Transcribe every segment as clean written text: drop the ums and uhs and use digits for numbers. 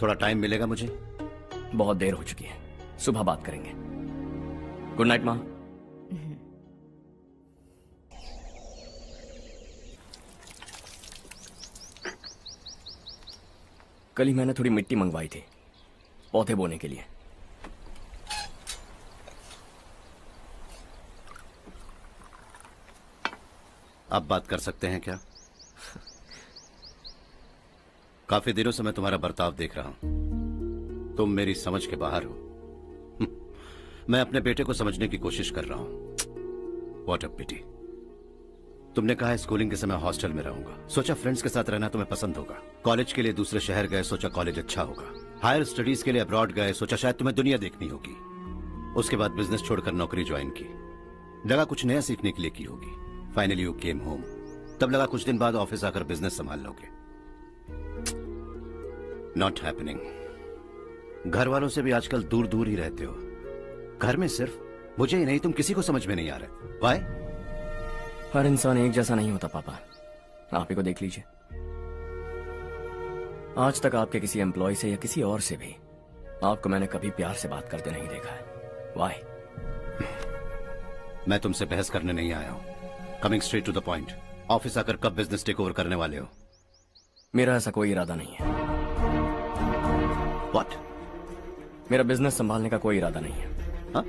थोड़ा टाइम मिलेगा मुझे? बहुत देर हो चुकी है, सुबह बात करेंगे। गुड नाइट माँ। कल ही मैंने थोड़ी मिट्टी मंगवाई थी पौधे बोने के लिए। आप बात कर सकते हैं क्या? काफी दिनों से मैं तुम्हारा बर्ताव देख रहा हूं। तुम मेरी समझ के बाहर हो। मैं अपने बेटे को समझने की कोशिश कर रहा हूं। व्हाट अ पिटी। तुमने कहा स्कूलिंग के समय हॉस्टल में रहूंगा, सोचा फ्रेंड्स के साथ रहना तुम्हें पसंद होगा। कॉलेज के लिए दूसरे शहर गए, सोचा कॉलेज अच्छा होगा। हायर स्टडीज के लिए अब्रॉड गए, सोचा शायद तुम्हें दुनिया देखनी होगी। उसके बाद बिजनेस छोड़कर नौकरी ज्वाइन की, लगा कुछ नया सीखने के लिए की होगी। फाइनली यू केम होम, तब लगा कुछ दिन बाद ऑफिस आकर बिजनेस संभाल लोगे। Not happening. घर वालों से भी आजकल दूर दूर ही रहते हो। घर में सिर्फ मुझे ही नहीं, तुम किसी को समझ में नहीं आ रहे। व्हाई? हर इंसान एक जैसा नहीं होता पापा, आप ही को देख लीजिए। आज तक आपके किसी एम्प्लॉय से या किसी और से भी आपको मैंने कभी प्यार से बात करते नहीं देखा है। व्हाई? मैं तुमसे बहस करने नहीं आया हूं। Coming straight to the point, office आकर कब बिजनेस टेक ओवर करने वाले हो? मेरा ऐसा कोई इरादा नहीं है। व्हाट? मेरा बिजनेस संभालने का कोई इरादा नहीं है। हा?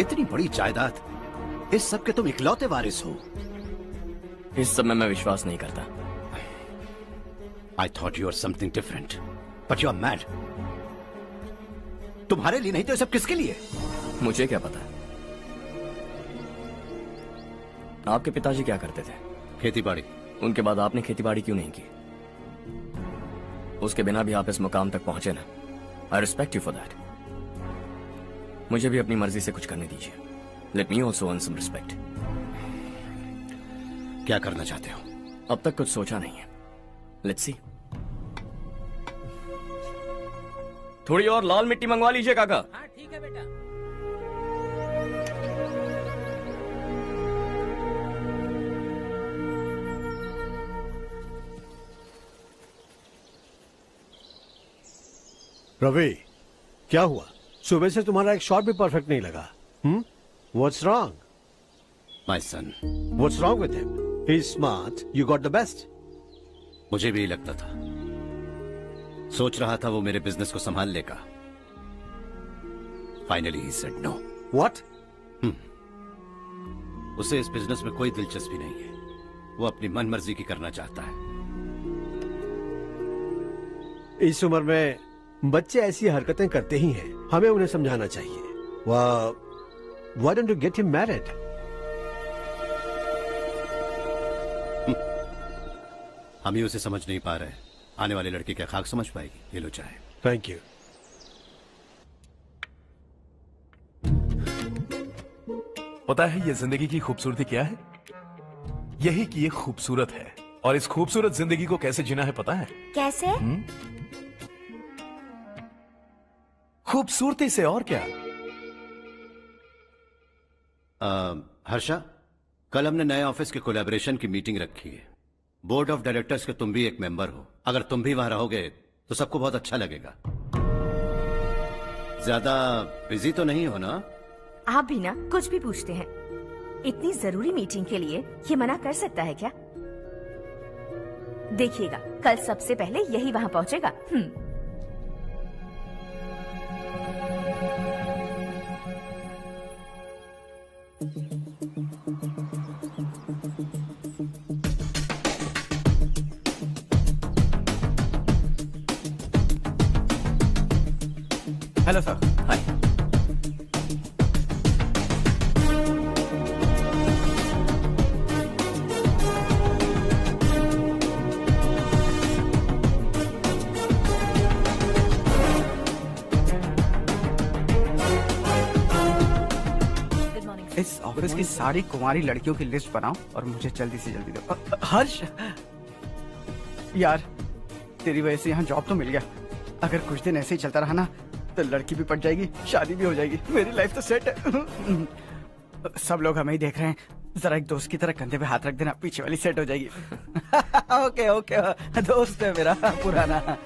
इतनी बड़ी जायदाद, इस सब के तुम इकलौते वारिस हो। इस सब में मैं विश्वास नहीं करता। I thought you are something different, but you are mad. तुम्हारे लिए नहीं तो ये सब किसके लिए? मुझे क्या पता। आपके पिताजी क्या करते थे? खेती बाड़ी। उनके बाद आपने खेती बाड़ी क्यों नहीं की? उसके बिना भी आप इस मुकाम तक पहुंचे ना। I respect you for that. मुझे भी अपनी मर्जी से कुछ करने दीजिए। Let me also earn some respect. क्या करना चाहते हो? अब तक कुछ सोचा नहीं है। Let's see. थोड़ी और लाल मिट्टी मंगवा लीजिए काका। हाँ ठीक है बेटा। रवि, क्या हुआ? सुबह से तुम्हारा एक शॉट भी परफेक्ट नहीं लगा। What's wrong? My son. What's wrong with him? He's smart. You got the best. मुझे भी लगता था, सोच रहा था वो मेरे बिजनेस को संभाल लेगा। Finally he said no. What? उसे इस बिजनेस में कोई दिलचस्पी नहीं है। वो अपनी मन मर्जी की करना चाहता है। इस उम्र में बच्चे ऐसी हरकतें करते ही हैं। हमें उन्हें समझाना चाहिए। Why don't you get him married? हम ही उसे समझ नहीं पा रहे। आने वाली लड़की क्या खाक समझ पाएगी? ये लो चाहे। Thank you. पता है ये जिंदगी की खूबसूरती क्या है? यही कि ये खूबसूरत है, और इस खूबसूरत जिंदगी को कैसे जीना है पता है? कैसे? खूबसूरती से, और क्या। हर्षा, कल हमने नए ऑफिस के कोलैबोरेशन की मीटिंग रखी है। बोर्ड ऑफ डायरेक्टर्स के तुम भी एक मेंबर हो। अगर तुम भी वहां रहोगे तो सबको बहुत अच्छा लगेगा। ज्यादा बिजी तो नहीं हो ना? आप भी ना कुछ भी पूछते हैं। इतनी जरूरी मीटिंग के लिए ये मना कर सकता है क्या? देखिएगा, कल सबसे पहले यही वहां पहुंचेगा। Hello sir. हाय। इस ऑफिस की सारी कुंवारी लड़कियों की लिस्ट बनाओ और मुझे जल्दी से जल्दी दो। हर्ष, यार तेरी वजह से यहाँ जॉब तो मिल गया। अगर कुछ दिन ऐसे ही चलता रहा ना तो लड़की भी पट जाएगी, शादी भी हो जाएगी, मेरी लाइफ तो सेट है। सब लोग हमें ही देख रहे हैं, जरा एक दोस्त की तरह कंधे पे हाथ रख देना, पीछे वाली सेट हो जाएगी। ओके ओके, दोस्त है मेरा पुराना।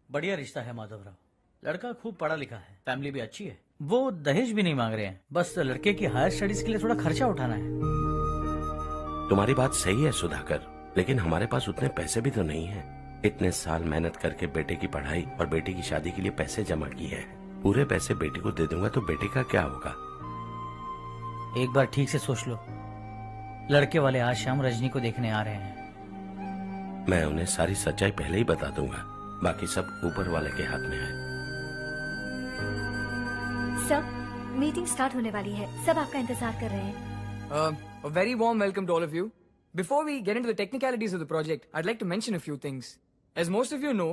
बढ़िया रिश्ता है माधवराव। लड़का खूब पढ़ा लिखा है, फैमिली भी अच्छी है। वो दहेज भी नहीं मांग रहे हैं, बस लड़के की हायर स्टडीज के लिए थोड़ा खर्चा उठाना है। तुम्हारी बात सही है सुधाकर, लेकिन हमारे पास उतने पैसे भी तो नहीं है। इतने साल मेहनत करके बेटे की पढ़ाई और बेटे की शादी के लिए पैसे जमा किए हैं। पूरे पैसे बेटे को दे दूंगा तो बेटे का क्या होगा? एक बार ठीक से सोच लो। लड़के वाले आज शाम रजनी को देखने आ रहे हैं। मैं उन्हें सारी सच्चाई पहले ही बता दूंगा, बाकी सब ऊपर वाले के हाथ में है। सर, मीटिंग स्टार्ट होने वाली है, सब आपका इंतजार कर रहे हैं। A very warm welcome to all of you. Before we get into the technicalities of the project, I'd like to mention a few things. As most of you know,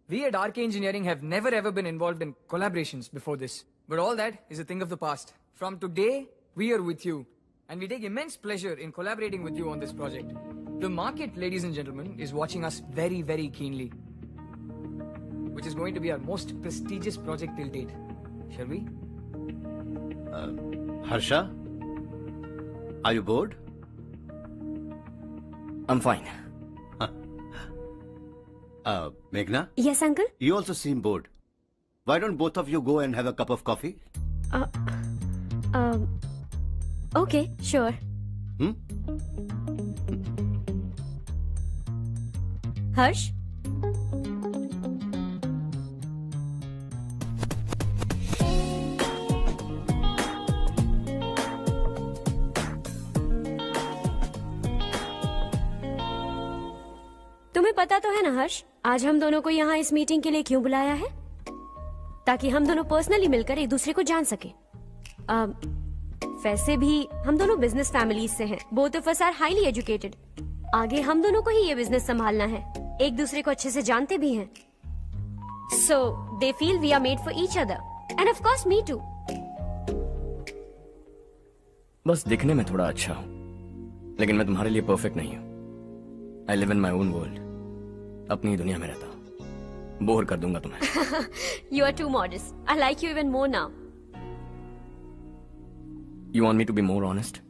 we at RK Engineering have never ever been involved in collaborations before this. But all that is a thing of the past. From today, we are with you. And we take immense pleasure in collaborating with you on this project. The market, ladies and gentlemen, is watching us very, very keenly. Which is going to be our most prestigious project till date. Shall we? Harsha? Are you bored? I'm fine. Meghna? Yes, uncle? You also seem bored. Why don't both of you go and have a cup of coffee? Okay, sure. हर्ष? तुम्हें पता तो है ना हर्ष, आज हम दोनों को यहाँ इस मीटिंग के लिए क्यों बुलाया है? ताकि हम दोनों पर्सनली मिलकर एक दूसरे को जान सके। वैसे भी हम दोनों बिजनेस फैमिलीज से हैं। Both of us are highly educated. आगे हम दोनों को ही ये बिजनेस संभालना है। एक दूसरे को अच्छे से जानते भी हैं। So they feel we are made for each other, and of course me too. बस दिखने में थोड़ा अच्छा हूँ, लेकिन मैं तुम्हारे लिए परफेक्ट नहीं हूँ। I live in my own world. अपनी दुनिया में रहता हूँ। बोर कर दूंगा तुम्हें। You are too modest. I like you even more now. You want me to be more honest?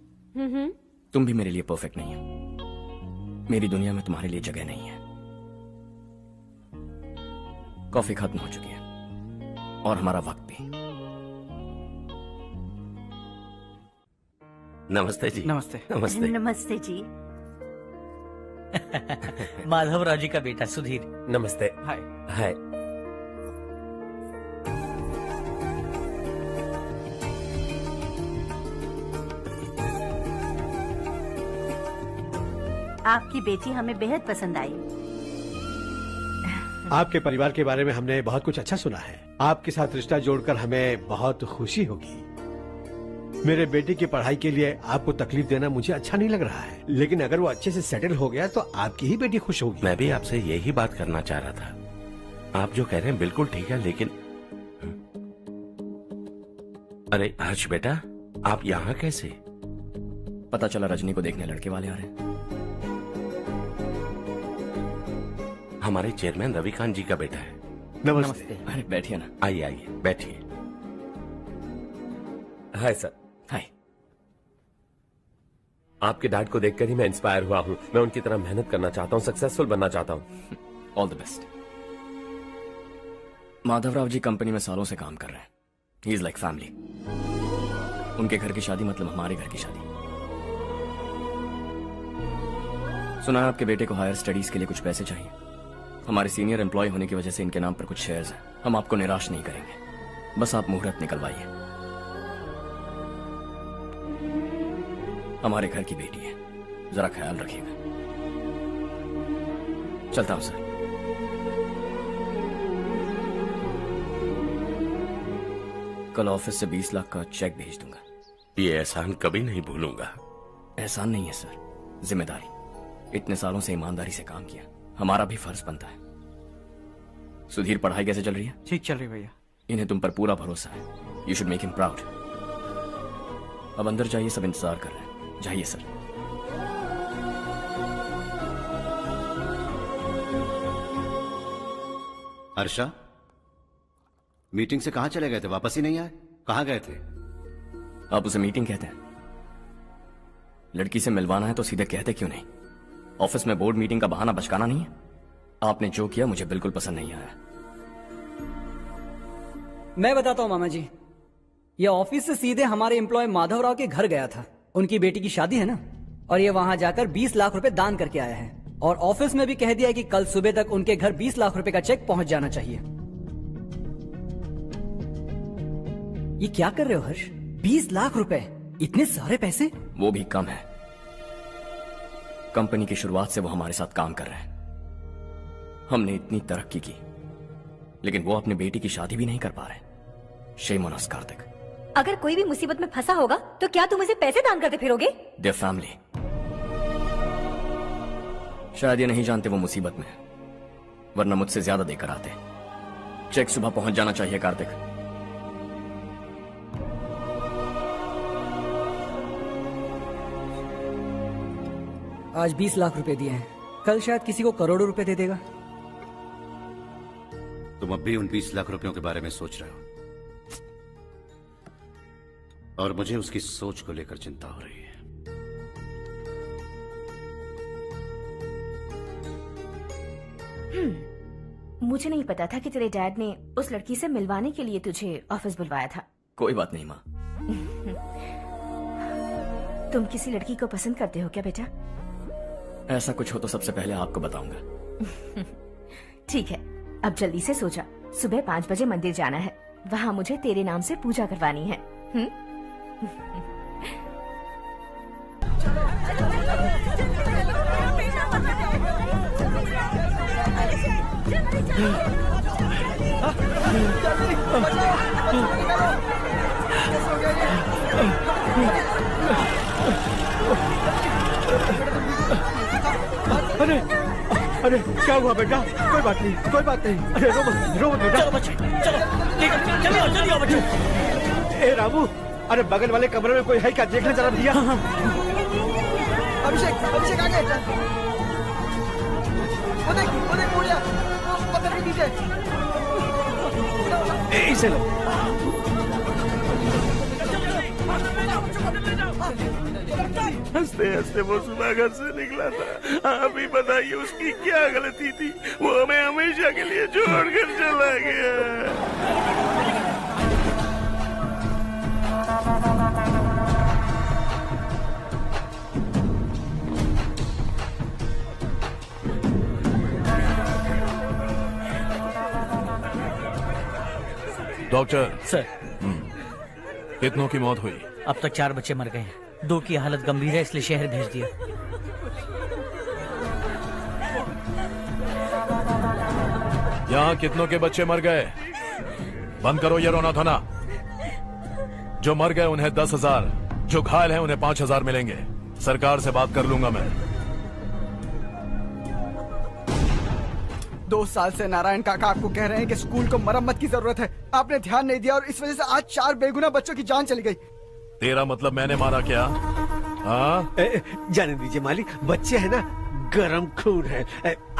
तुम भी मेरे लिए परफेक्ट नहीं हो। मेरी दुनिया में तुम्हारे लिए जगह नहीं है। कॉफी खत्म हो चुकी है और हमारा वक्त भी। नमस्ते जी। नमस्ते। नमस्ते। नमस्ते जी। माधवराव जी का बेटा सुधीर। नमस्ते। हाय। हाय। आपकी बेटी हमें बेहद पसंद आई। आपके परिवार के बारे में हमने बहुत कुछ अच्छा सुना है। आपके साथ रिश्ता जोड़कर हमें बहुत खुशी होगी। मेरे बेटे की पढ़ाई के लिए आपको तकलीफ देना मुझे अच्छा नहीं लग रहा है, लेकिन अगर वो अच्छे से सेटल हो गया तो आपकी ही बेटी खुश होगी। मैं भी आपसे यही बात करना चाह रहा था। आप जो कह रहे हैं बिल्कुल ठीक है, लेकिन अरे हर्ष बेटा, आप यहाँ कैसे? पता चला रजनी को देखने लड़के वाले आ रहे हैं। हमारे चेयरमैन रविकांत जी का बेटा है। नमस्ते। अरे बैठिए ना। आइए आइए बैठिए। Hi sir. हाय। आपके डैड को देखकर ही मैं इंस्पायर हुआ हूँ। मैं उनकी तरह मेहनत करना चाहता हूँ, सक्सेसफुल बनना चाहता हूँ। All the best. Madhavrao ji company में सालों से काम कर रहे हैं। He is like family. उनके घर की शादी मतलब हमारे घर की शादी। सुना है आपके बेटे को हायर स्टडीज के लिए कुछ पैसे चाहिए। हमारे सीनियर एम्प्लॉय होने की वजह से इनके नाम पर कुछ शेयर्स हैं। हम आपको निराश नहीं करेंगे, बस आप मुहूर्त निकलवाइए। हमारे घर की बेटी है, जरा ख्याल रखिएगा। चलता हूं सर। कल ऑफिस से 20 लाख का चेक भेज दूंगा। ये एहसान कभी नहीं भूलूंगा। एहसान नहीं है सर, जिम्मेदारी। इतने सालों से ईमानदारी से काम किया, हमारा भी फर्ज बनता है। सुधीर, पढ़ाई कैसे चल रही है? ठीक चल रही भैया। इन्हें तुम पर पूरा भरोसा है। You should make him proud. अब अंदर जाइए, सब इंतजार कर रहे हैं। जाइए सर। हर्षा, मीटिंग से कहां चले गए थे? वापस ही नहीं आए? कहां गए थे? आप उसे मीटिंग कहते हैं? लड़की से मिलवाना है तो सीधे कहते क्यों नहीं? ऑफिस में बोर्ड मीटिंग का बहाना बचकाना नहीं है। आपने जो किया मुझे बिल्कुल पसंद नहीं आया। मैं बताता हूँ मामा जी, ये ऑफिस से सीधे हमारे एम्प्लॉय माधव राव के घर गया था। उनकी बेटी की शादी है ना, और ये वहां जाकर 20 लाख रुपए दान करके आया है। और ऑफिस में भी कह दिया है कि कल सुबह तक उनके घर 20 लाख रुपए का चेक पहुंच जाना चाहिए। ये क्या कर रहे हो हर्ष? 20 लाख रुपए, इतने सारे पैसे? वो भी कम है। कंपनी की शुरुआत से वो हमारे साथ काम कर रहे हैं। हमने इतनी तरक्की की, लेकिन वो अपनी बेटी की शादी भी नहीं कर पा रहे। Shame on us Kartik. अगर कोई भी मुसीबत में फंसा होगा तो क्या तुम उसे पैसे दान करते फिरोगे? Their family. शायद ये नहीं जानते वो मुसीबत में, वरना मुझसे ज्यादा देकर आते। चेक सुबह पहुंच जाना चाहिए कार्तिक। आज 20 लाख रुपए दिए हैं, कल शायद किसी को करोड़ों रुपए दे देगा। तुम अब भी उन 20 लाख रुपयों के बारे में सोच रहे हो, और मुझे उसकी सोच को लेकर चिंता हो रही है। मुझे नहीं पता था कि तेरे डैड ने उस लड़की से मिलवाने के लिए तुझे ऑफिस बुलवाया था। कोई बात नहीं माँ। तुम किसी लड़की को पसंद करते हो क्या बेटा? ऐसा कुछ हो तो सबसे पहले आपको बताऊंगा। ठीक है, अब जल्दी से सो जा। सुबह 5 बजे मंदिर जाना है, वहाँ मुझे तेरे नाम से पूजा करवानी है। अरे अरे क्या हुआ बेटा? कोई बात नहीं, कोई बात नहीं। अरे रो मत बेटा। चलो बच्चे, चलो जल्दी आओ बच्चे। ए रामू, अरे बगल वाले कमरे में कोई है क्या? देखने जरा भैया। अभिषेक, अभिषेक आ गए। वो देख पूजा, वो पत्थर के पीछे। इसे लो। हंसते हंसते वो सुबह घर से निकला था। आप ही बताइए उसकी क्या गलती थी? वो हमें हमेशा के लिए छोड़कर चला गया। डॉक्टर सर, कितनों की मौत हुई? अब तक 4 बच्चे मर गए हैं, 2 की हालत गंभीर है, इसलिए शहर भेज दिया। यहाँ कितनों के बच्चे मर गए? बंद करो ये रोना धोना। जो मर गए उन्हें 10,000, जो घायल हैं उन्हें 5,000 मिलेंगे। सरकार से बात कर लूंगा मैं। 2 साल से नारायण काका आपको कह रहे हैं कि स्कूल को मरम्मत की जरूरत है। आपने ध्यान नहीं दिया और इस वजह से आज 4 बेगुनाह बच्चों की जान चली गई। तेरा मतलब मैंने मारा क्या? हाँ? जाने दीजिए मालिक, बच्चे हैं ना, गरम खून है।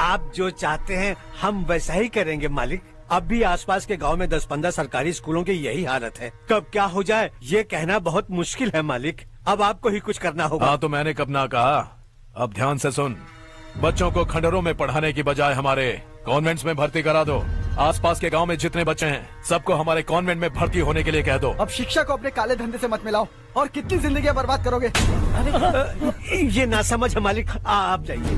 आप जो चाहते हैं हम वैसा ही करेंगे मालिक। अब भी आसपास के गांव में 10-15 सरकारी स्कूलों की यही हालत है। कब क्या हो जाए ये कहना बहुत मुश्किल है मालिक। अब आपको ही कुछ करना होगा। हाँ तो मैंने कब ना कहा। अब ध्यान से सुन, बच्चों को खंडरों में पढ़ाने की बजाय हमारे कॉन्वेंट्स में भर्ती करा दो। आसपास के गांव में जितने बच्चे हैं सबको हमारे कॉन्वेंट में भर्ती होने के लिए कह दो। अब शिक्षा को अपने काले धंधे से मत मिलाओ, और कितनी जिंदगियां बर्बाद करोगे। ये ना समझ है मालिक, आप जाइए।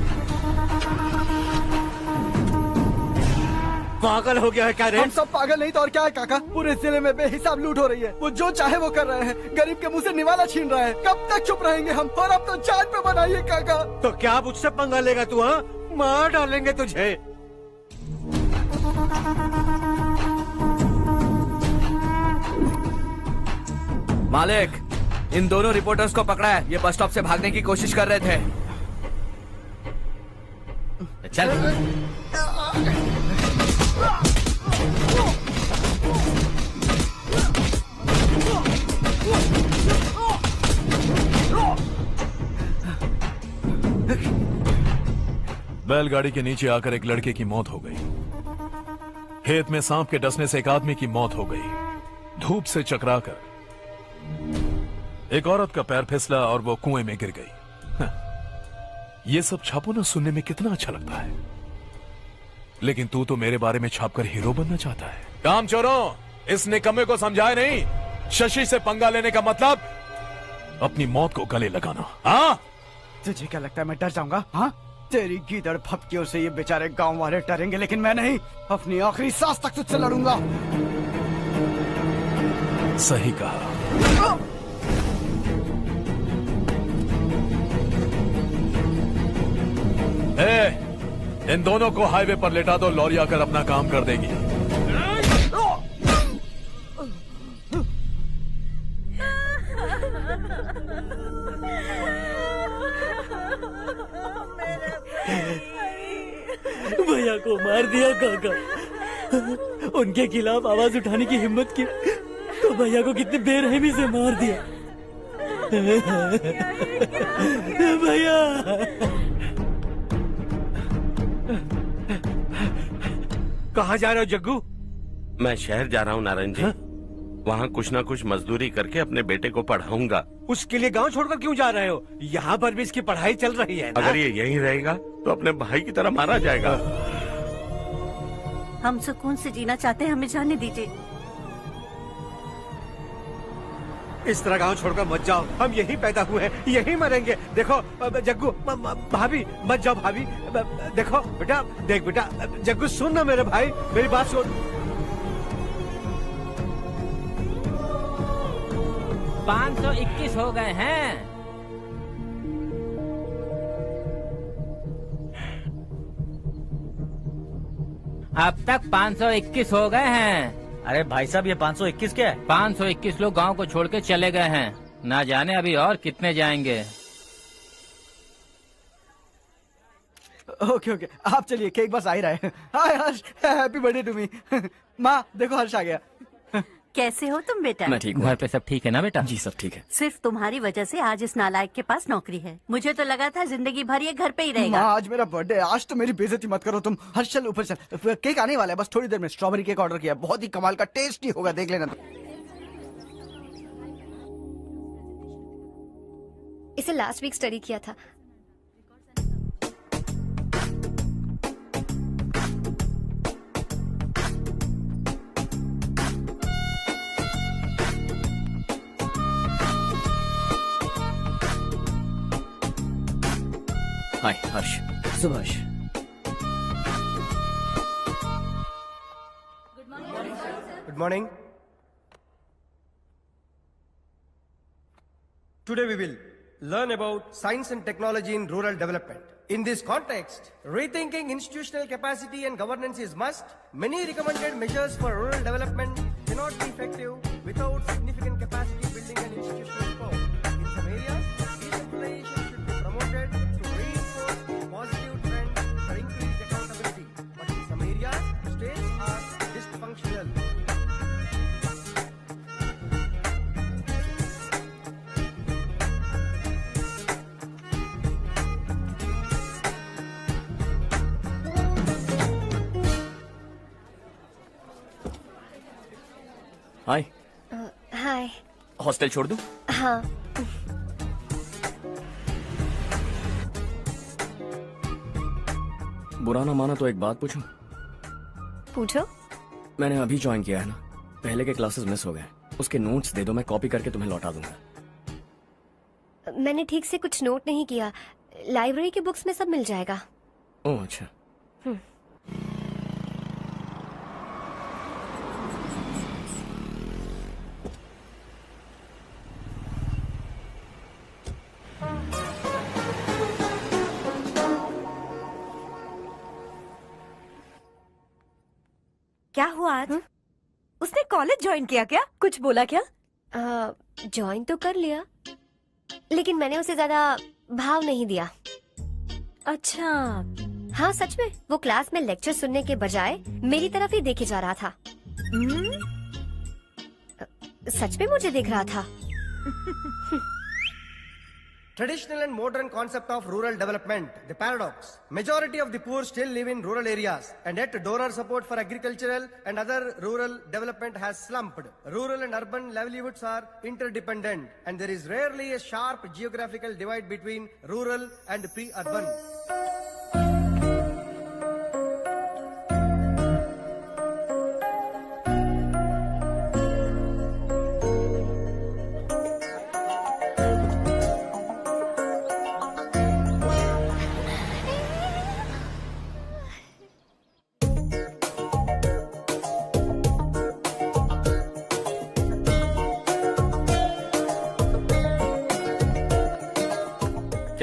पागल हो गया है क्या रे? हम सब पागल नहीं तो और क्या है काका। पूरे जिले में बेहिसाब लूट हो रही है। वो जो चाहे वो कर रहे हैं, गरीब के मुंह से निवाला छीन रहे हैं। कब तक चुप रहेंगे हम? और अब तो जान पे बनाइए काका। तो क्या मुझसे पंगा लेगा तू? हाँ, मार डालेंगे तुझे। मालिक, इन दोनों रिपोर्टर्स को पकड़ा है। ये बस स्टॉप से भागने की कोशिश कर रहे थे। चल। बैलगाड़ी के नीचे आकर एक लड़के की मौत हो गई। खेत में सांप के डसने से एक आदमी की मौत हो गई। धूप से चकराकर एक औरत का पैर फिसला और वो कुएं में गिर गई। ये सब छापो ना सुनने में कितना अच्छा लगता है, लेकिन तू तो मेरे बारे में छापकर हीरो बनना चाहता है। काम चोरों, इस निकम्मे को समझाए नहीं। शशि से पंगा लेने का मतलब अपनी मौत को गले लगाना। हाँ, तुझे क्या लगता है मैं डर जाऊंगा? हाँ, तेरी गीदड़ फपकियों से ये बेचारे गांव वाले डरेंगे, लेकिन मैं नहीं। अपनी आखिरी सांस तक तुझसे लड़ूंगा। सही कहा। इन दोनों को हाईवे पर लेटा दो, लॉरी आकर अपना काम कर देगी। भैया को मार दिया काका। उनके खिलाफ आवाज उठाने की हिम्मत की तो भैया को कितनी बेरहमी से मार दिया। भैया कहाँ जा रहे हो जग्गू? मैं शहर जा रहा हूँ नारायण जी। वहाँ कुछ ना कुछ मजदूरी करके अपने बेटे को पढ़ाऊंगा। उसके लिए गांव छोड़कर क्यों जा रहे हो? यहाँ पर भी इसकी पढ़ाई चल रही है ना? अगर ये यहीं रहेगा तो अपने भाई की तरह मारा जाएगा। हम सुकून से जीना चाहते हैं, हमें जाने दीजिए। इस तरह गांव छोड़कर मत जाओ, हम यहीं पैदा हुए हैं, यहीं मरेंगे। देखो जग्गू, भाभी मत जाओ भाभी। देखो बेटा, देख बेटा, जग्गू सुन ना मेरे भाई, मेरी बात सुन। 521 हो गए हैं। अब तक 521 हो गए हैं। अरे भाई साहब, ये 521 क्या है? 521 लोग गांव को छोड़ के चले गए हैं। ना जाने अभी और कितने जाएंगे। ओके ओके, आप चलिए, केक बस आ ही रहा है। हाय हर्ष, हैप्पी बर्थडे टू मी। माँ देखो, हर्ष आ गया। कैसे हो तुम बेटा? मैं ठीक हूँ। घर पे सब ठीक है ना बेटा? जी सब ठीक है। सिर्फ तुम्हारी वजह से आज इस नालायक के पास नौकरी है। मुझे तो लगा था जिंदगी भर ये घर पे ही रहेगा। माँ आज मेरा बर्थडे, आज तो मेरी बेइज्जती मत करो तुम। हर्ष चल ऊपर चल, केक आने वाला है बस थोड़ी देर में। स्ट्रॉबेरी केक ऑर्डर किया, बहुत ही कमाल का टेस्टी होगा, देख लेना। इसे लास्ट वीक स्टडी किया था। हाय हर्ष। Subhash. Good morning. Today we will learn about science and technology in rural development. In this context, rethinking institutional capacity and governance is must. Many recommended measures for rural development cannot be effective without significant capacity building and institutional support. In some areas, decentralization should be promoted to reinforce positive trends for increased accountability. But in some areas, states are dysfunctional. Hi. Hi. Hostel छोड़ दूं? हाँ। बुरा ना माना तो एक बात पूछूं? पूछो। मैंने अभी ज्वाइन किया है ना, पहले के क्लासेस मिस हो गए। उसके नोट्स दे दो, मैं कॉपी करके तुम्हें लौटा दूंगा। मैंने ठीक से कुछ नोट नहीं किया। लाइब्रेरी के बुक्स में सब मिल जाएगा। ओह अच्छा। क्या हुआ आज? उसने कॉलेज ज्वाइन किया क्या? कुछ बोला क्या? ज्वाइन तो कर लिया, लेकिन मैंने उसे ज्यादा भाव नहीं दिया। अच्छा। हाँ सच में, वो क्लास में लेक्चर सुनने के बजाय मेरी तरफ ही देखे जा रहा था। सच में मुझे देख रहा था। Traditional and modern concept of rural development, the paradox. Majority of the poor still live in rural areas, and yet donor support for agricultural and other rural development has slumped. Rural and urban livelihoods are interdependent, and there is rarely a sharp geographical divide between rural and pre-urban.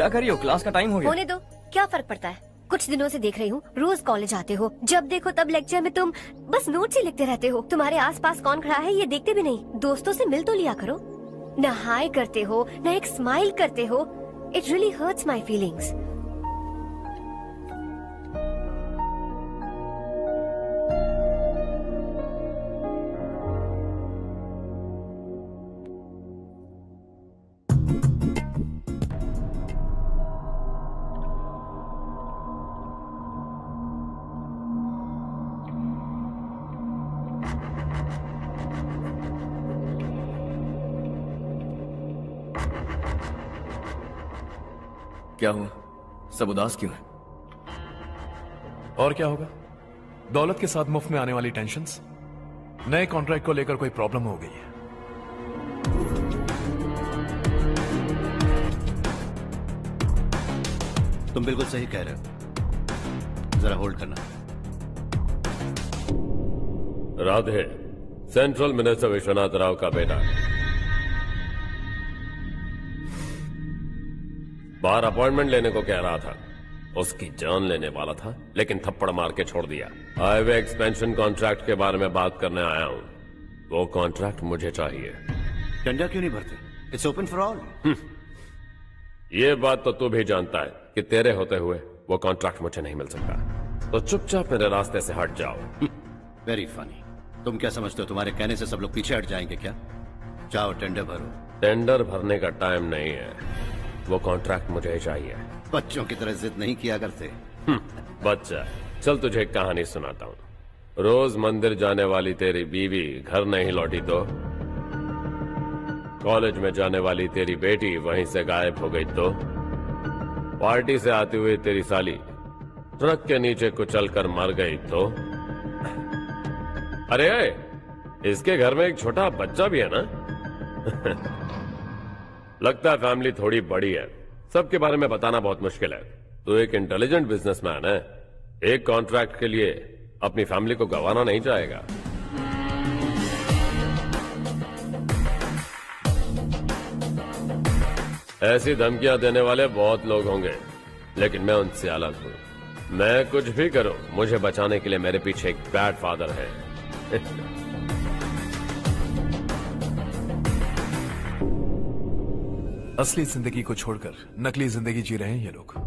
क्या करी हो? Class का time हो गया। होने दो, क्या फर्क पड़ता है। कुछ दिनों से देख रही हूँ रोज कॉलेज आते हो, जब देखो तब लेक्चर में तुम बस नोट्स ही लिखते रहते हो। तुम्हारे आसपास कौन खड़ा है ये देखते भी नहीं। दोस्तों से मिल तो लिया करो। न हाय करते हो न एक स्माइल करते हो। It really hurts my feelings. क्या हुआ? सब उदास क्यों है? और क्या होगा? दौलत के साथ मुफ्त में आने वाली टेंशन्स। नए कॉन्ट्रैक्ट को लेकर कोई प्रॉब्लम हो गई है। तुम बिल्कुल सही कह रहे हो। जरा होल्ड करना। राधे सेंट्रल मिनिस्टर विश्वनाथ राव का बेटा बाहर अपॉइंटमेंट लेने को कह रहा था। उसकी जान लेने वाला था लेकिन थप्पड़ मार के छोड़ दिया। हाईवे एक्सपेंशन कॉन्ट्रैक्ट के बारे में बात करने आया हूं। वो कॉन्ट्रैक्ट मुझे चाहिए। टेंडर क्यों नहीं भरते? It's open for all. ये बात तो तू भी जानता है कि तेरे होते हुए वो कॉन्ट्रैक्ट मुझे नहीं मिल सकता। तो चुपचाप मेरे रास्ते से हट जाओ। Very funny. तुम क्या समझते हो तुम्हारे कहने से सब लोग पीछे हट जाएंगे क्या? जाओ टेंडर भरो। टेंडर भरने का टाइम नहीं है। वो कॉन्ट्रैक्ट मुझे चाहिए। बच्चों की तरह जिद नहीं किया करते। बच्चा, चल तुझे एक कहानी सुनाता हूँ। रोज मंदिर जाने वाली तेरी बीवी घर नहीं लौटी तो कॉलेज में जाने वाली तेरी बेटी वहीं से गायब हो गई तो पार्टी से आती हुई तेरी साली ट्रक के नीचे कुचल कर मर गई तो अरे इसके घर में एक छोटा बच्चा भी है ना। लगता है फैमिली थोड़ी बड़ी है। सबके बारे में बताना बहुत मुश्किल है। तो एक इंटेलिजेंट बिजनेसमैन है। एक कॉन्ट्रैक्ट के लिए अपनी फैमिली को गंवाना नहीं चाहेगा। ऐसी धमकियां देने वाले बहुत लोग होंगे लेकिन मैं उनसे अलग हूं। मैं कुछ भी करूं, मुझे बचाने के लिए मेरे पीछे एक बैड फादर है। असली जिंदगी को छोड़कर नकली जिंदगी जी रहे हैं ये लोग।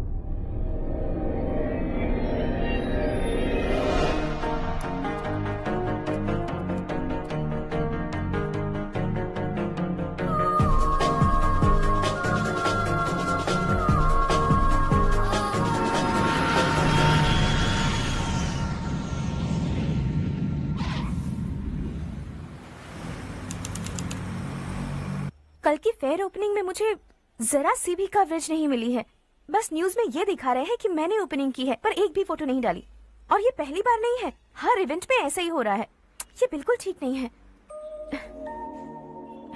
कल की फेयर ओपनिंग में मुझे जरा सी भी कवरेज नहीं मिली है। बस न्यूज में ये दिखा रहे हैं कि मैंने ओपनिंग की है पर एक भी फोटो नहीं डाली। और ये पहली बार नहीं है, हर इवेंट में ऐसा ही हो रहा है। ये बिल्कुल ठीक नहीं है।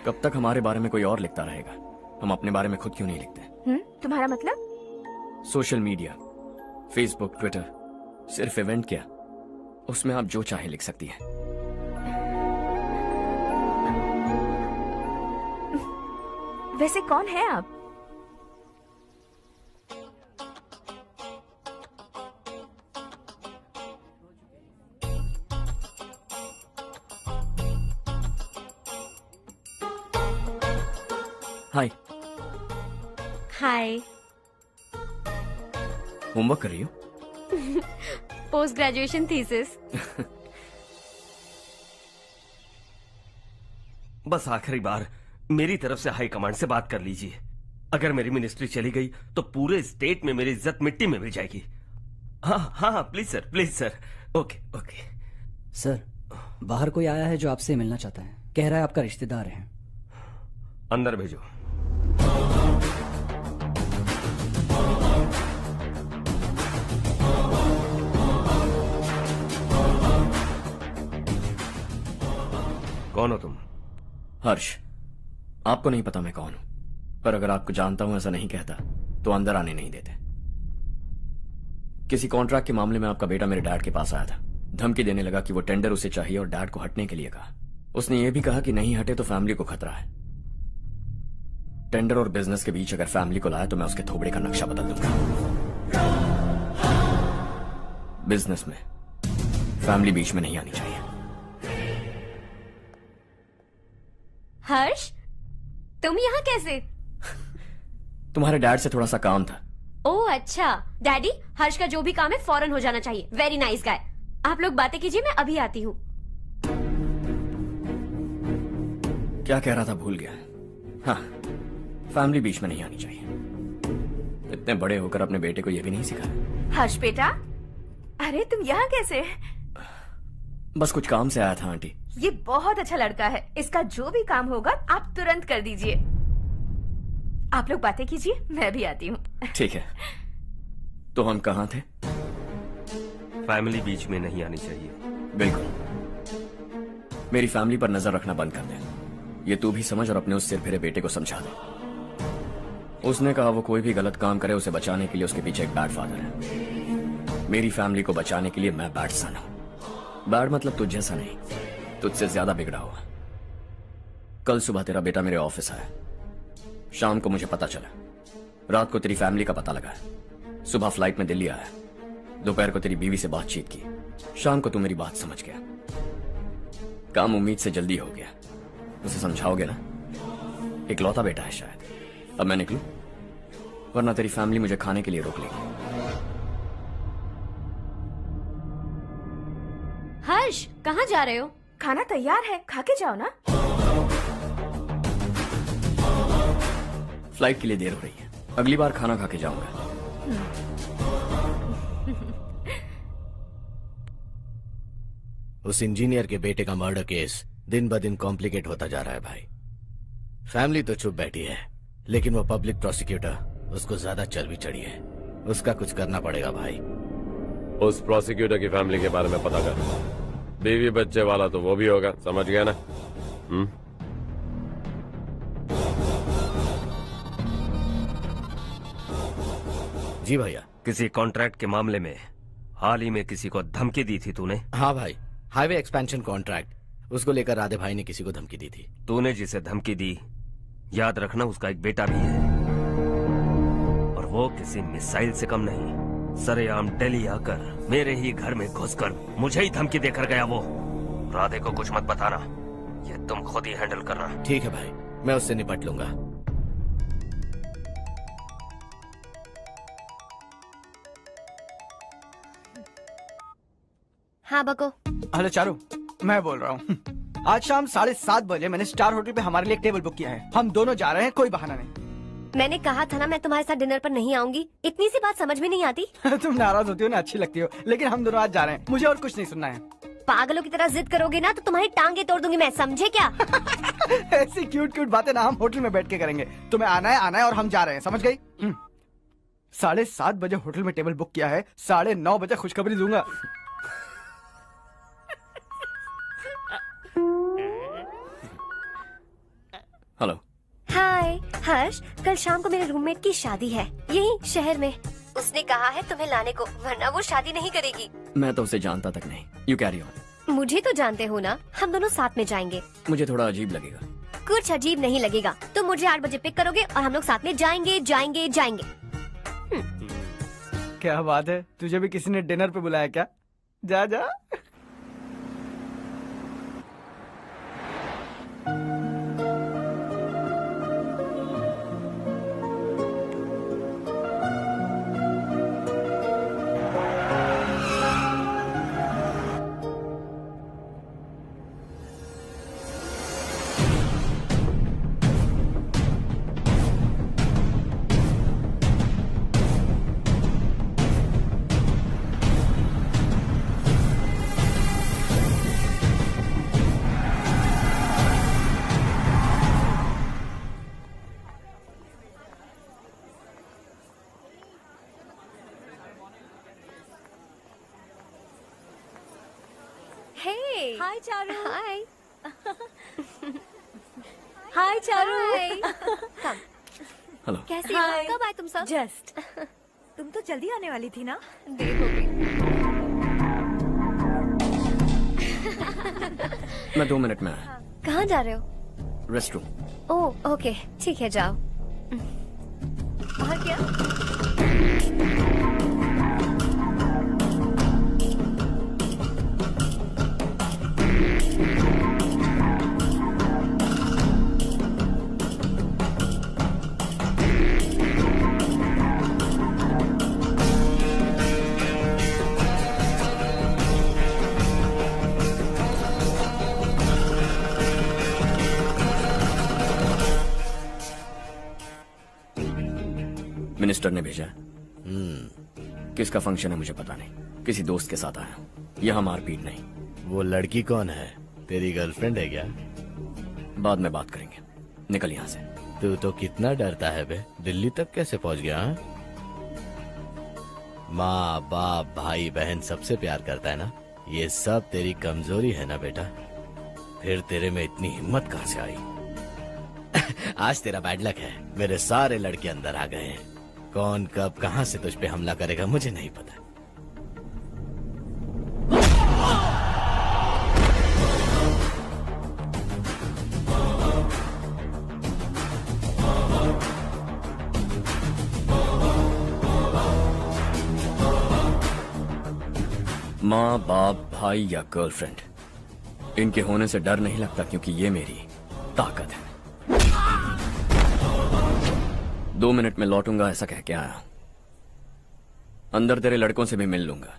कब तक हमारे बारे में कोई और लिखता रहेगा? हम अपने बारे में खुद क्यों नहीं लिखते? तुम्हारा मतलब? सोशल मीडिया, फेसबुक, ट्विटर, सिर्फ इवेंट क्या, उसमें आप जो चाहे लिख सकती है। वैसे कौन है आप? हाय। हाय। होमवर्क कर रही हो? Post graduation thesis. बस आखिरी बार मेरी तरफ से हाई कमांड से बात कर लीजिए। अगर मेरी मिनिस्ट्री चली गई तो पूरे स्टेट में मेरी इज्जत मिट्टी में मिल जाएगी। हाँ हाँ please sir, please sir. Okay okay. Sir, बाहर कोई आया है जो आपसे मिलना चाहता है। कह रहा है आपका रिश्तेदार है। अंदर भेजो। कौन हो तुम? हर्ष। आपको नहीं पता मैं कौन हूं, पर अगर आपको जानता हूं ऐसा नहीं कहता तो अंदर आने नहीं देते। किसी कॉन्ट्रैक्ट के मामले में आपका बेटा मेरे डैड के पास आया था। धमकी देने लगा कि वो टेंडर उसे चाहिए और डैड को हटने के लिए कहा। उसने ये भी कहा कि नहीं हटे तो फैमिली को खतरा है। टेंडर और बिजनेस के बीच अगर फैमिली को लाया तो मैं उसके थोबड़े का नक्शा बदल दूंगा। बिजनेस में फैमिली बीच में नहीं आनी चाहिए। हर्ष, तुम यहाँ कैसे? तुम्हारे डैड से थोड़ा सा काम था। ओह अच्छा। डैडी, हर्ष का जो भी काम है फौरन हो जाना चाहिए। Very nice guy. आप लोग बातें कीजिए, मैं अभी आती हूँ। क्या कह रहा था भूल गया। हाँ, फैमिली बीच में नहीं आनी चाहिए। इतने बड़े होकर अपने बेटे को यह भी नहीं सिखाया। हर्ष बेटा, अरे तुम यहाँ कैसे? बस कुछ काम से आया था आंटी। ये बहुत अच्छा लड़का है, इसका जो भी काम होगा आप तुरंत कर दीजिए। आप लोग बातें कीजिए, मैं भी आती हूँ। ठीक है। तो हम कहाँ थे? फैमिली बीच में नहीं आनी चाहिए। बिल्कुल। मेरी फैमिली पर नजर रखना बंद कर दे। ये तू भी समझ और अपने उस सिर फिरे बेटे को समझा दे। उसने कहा वो कोई भी गलत काम करे उसे बचाने के लिए उसके पीछे एक बैड फादर है। मेरी फैमिली को बचाने के लिए मैं बैड सन हूं। बैड मतलब तुझ जैसा नहीं, तुझसे ज्यादा बिगड़ा हुआ। कल सुबह तेरा बेटा मेरे ऑफिस आया। शाम को मुझे पता चला। रात को तेरी फैमिली का पता लगा। सुबह फ्लाइट में दिल्ली आया। दोपहर को तेरी बीवी से बातचीत की। शाम को तू मेरी बात समझ गया। काम उम्मीद से जल्दी हो गया। उसे समझाओगे ना? इकलौता बेटा है शायद। अब मैं निकलूं, वरना तेरी फैमिली मुझे खाने के लिए रोक लेगी। हर्ष, कहाँ जा रहे हो? खाना तैयार है, खा के जाओ ना। फ्लाइट के लिए देर हो रही है, अगली बार खाना खा के जाऊंगा। उस इंजीनियर के बेटे का मर्डर केस दिन ब दिन कॉम्प्लिकेट होता जा रहा है भाई। फैमिली तो चुप बैठी है, लेकिन वो पब्लिक प्रोसिक्यूटर उसको ज्यादा चर्बी चढ़ी है। उसका कुछ करना पड़ेगा भाई। उस प्रोसिक्यूटर की फैमिली के बारे में पता कर। बीवी बच्चे वाला तो वो भी होगा, समझ गया ना? जी भैया। किसी कॉन्ट्रैक्ट के मामले में हाल ही में किसी को धमकी दी थी तूने? हाँ भाई, हाईवे एक्सपेंशन कॉन्ट्रैक्ट, उसको लेकर राधे भाई ने किसी को धमकी दी थी। तूने जिसे धमकी दी, याद रखना उसका एक बेटा भी है, और वो किसी मिसाइल से कम नहीं। सरेआम दिल्ली आकर मेरे ही घर में घुसकर मुझे ही धमकी देकर गया वो। राधे को कुछ मत बताना, ये तुम खुद ही हैंडल करना। ठीक है भाई, मैं उससे निपट लूंगा। हाँ बको। हेलो चारू, मैं बोल रहा हूँ। आज शाम 7:30 बजे मैंने स्टार होटल पे हमारे लिए एक टेबल बुक किया है। हम दोनों जा रहे हैं, कोई बहाना नहीं। मैंने कहा था ना मैं तुम्हारे साथ डिनर पर नहीं आऊंगी। इतनी सी बात समझ में नहीं आती? तुम नाराज होती हो ना, अच्छी लगती हो, लेकिन हम दोनों आज जा रहे हैं। मुझे और कुछ नहीं सुनना है। पागलों की तरह जिद करोगे ना तो तुम्हारी टांगे तोड़ दूंगी मैं, समझे क्या? ऐसी क्यूट क्यूट बातें ना हम होटल में बैठ के करेंगे। तुम्हें आना है और हम जा रहे हैं, समझ गई? 7:30 बजे होटल में टेबल बुक किया है, 9:30 बजे खुशखबरी दूंगा। हेलो। हाय हर्ष, कल शाम को मेरे रूममेट की शादी है यही शहर में। उसने कहा है तुम्हें लाने को, वरना वो शादी नहीं करेगी। मैं तो उसे जानता तक नहीं। You carry on. मुझे तो जानते हो ना, हम दोनों साथ में जाएंगे। मुझे थोड़ा अजीब लगेगा। कुछ अजीब नहीं लगेगा। तुम मुझे 8 बजे पिक करोगे और हम लोग साथ में जाएंगे जाएंगे जाएंगे। क्या बात है, तुझे भी किसी ने डिनर पे बुलाया क्या? जा जा। Hey. Hi, Charu. Hi. Hi, Charu. Hi. Come. Hello. कैसे हो? कब आए तुम सब? Just. तुम तो जल्दी आने वाली थी ना? देर हो गई। मैं 2 मिनट में आया। कहाँ जा रहे हो? Rest room. ओह ओके, ठीक है जाओ। बाहर क्या? मिनिस्टर ने भेजा है। किसका फंक्शन है मुझे पता नहीं, किसी दोस्त के साथ आया हूँ। यहाँ मारपीट नहीं। वो लड़की कौन है? तेरी गर्लफ्रेंड है क्या? बाद में बात करेंगे, निकल यहाँ से। तू तो कितना डरता है बे, दिल्ली तक कैसे पहुँच गया? हाँ? माँ बाप भाई बहन सबसे प्यार करता है ना, ये सब तेरी कमजोरी है ना बेटा। फिर तेरे में इतनी हिम्मत कहाँ से आई? आज तेरा बैड लक है, मेरे सारे लड़के अंदर आ गए हैं। कौन कब कहां से तुझ पे हमला करेगा मुझे नहीं पता। माँ बाप भाई या गर्लफ्रेंड, इनके होने से डर नहीं लगता, क्योंकि ये मेरी ताकत है। 2 मिनट में लौटूंगा ऐसा कह के आया। अंदर तेरे लड़कों से भी मिल लूंगा।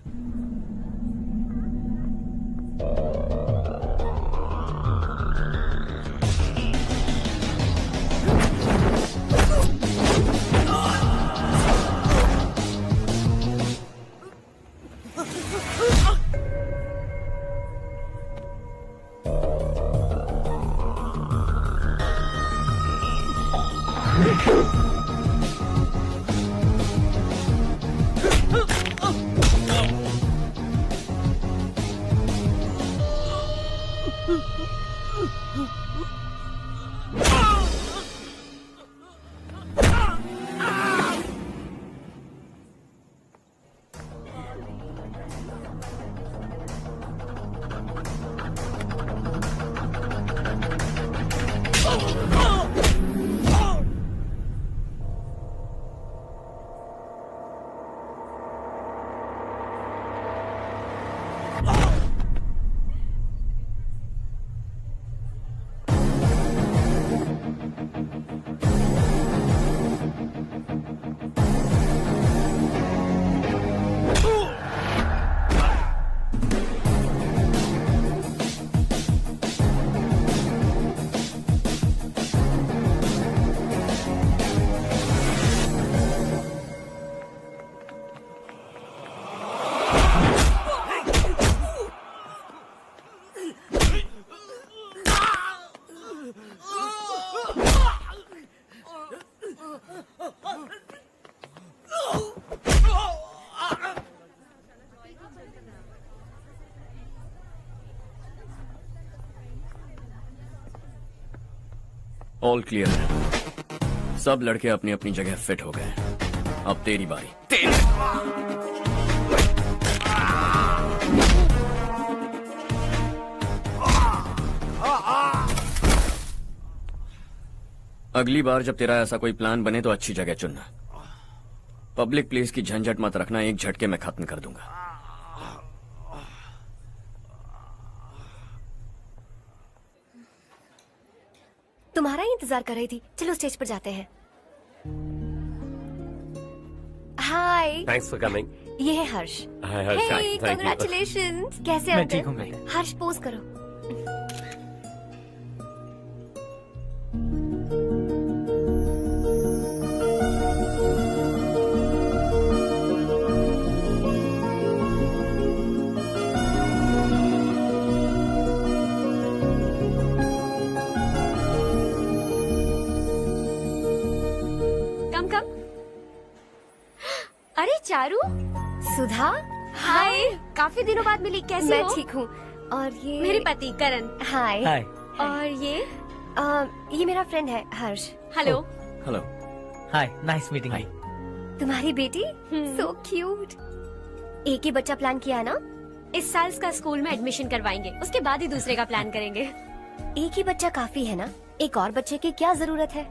ऑल क्लियर है। सब लड़के अपनी अपनी जगह फिट हो गए। अब तेरी बारी। अगली बार जब तेरा ऐसा कोई प्लान बने तो अच्छी जगह चुनना। पब्लिक प्लेस की झंझट मत रखना, एक झटके में खत्म कर दूंगा। तुम्हारा ही इंतजार कर रही थी। चलो स्टेज पर जाते हैं। हाय। Thanks for coming. ये है Harsh. Hi Harsh. Hey, thank you. Congratulations. कैसे मैं अंकल? ठीक हूँ बेटा। हर्ष पोज करो। अरे चारू, सुधा, हाय। काफी दिनों बाद मिली, कैसी हो? मैं ठीक हूँ। और ये मेरे पति करण। हाय। हाय। और ये मेरा फ्रेंड है Harsh. Hello. Hello. Hi, nice meeting you. तुम्हारी बेटी सो क्यूट। एक ही बच्चा प्लान किया है ना? इस साल इसका स्कूल में एडमिशन करवाएंगे, उसके बाद ही दूसरे का प्लान करेंगे। एक ही बच्चा काफी है ना? एक और बच्चे की क्या जरूरत है?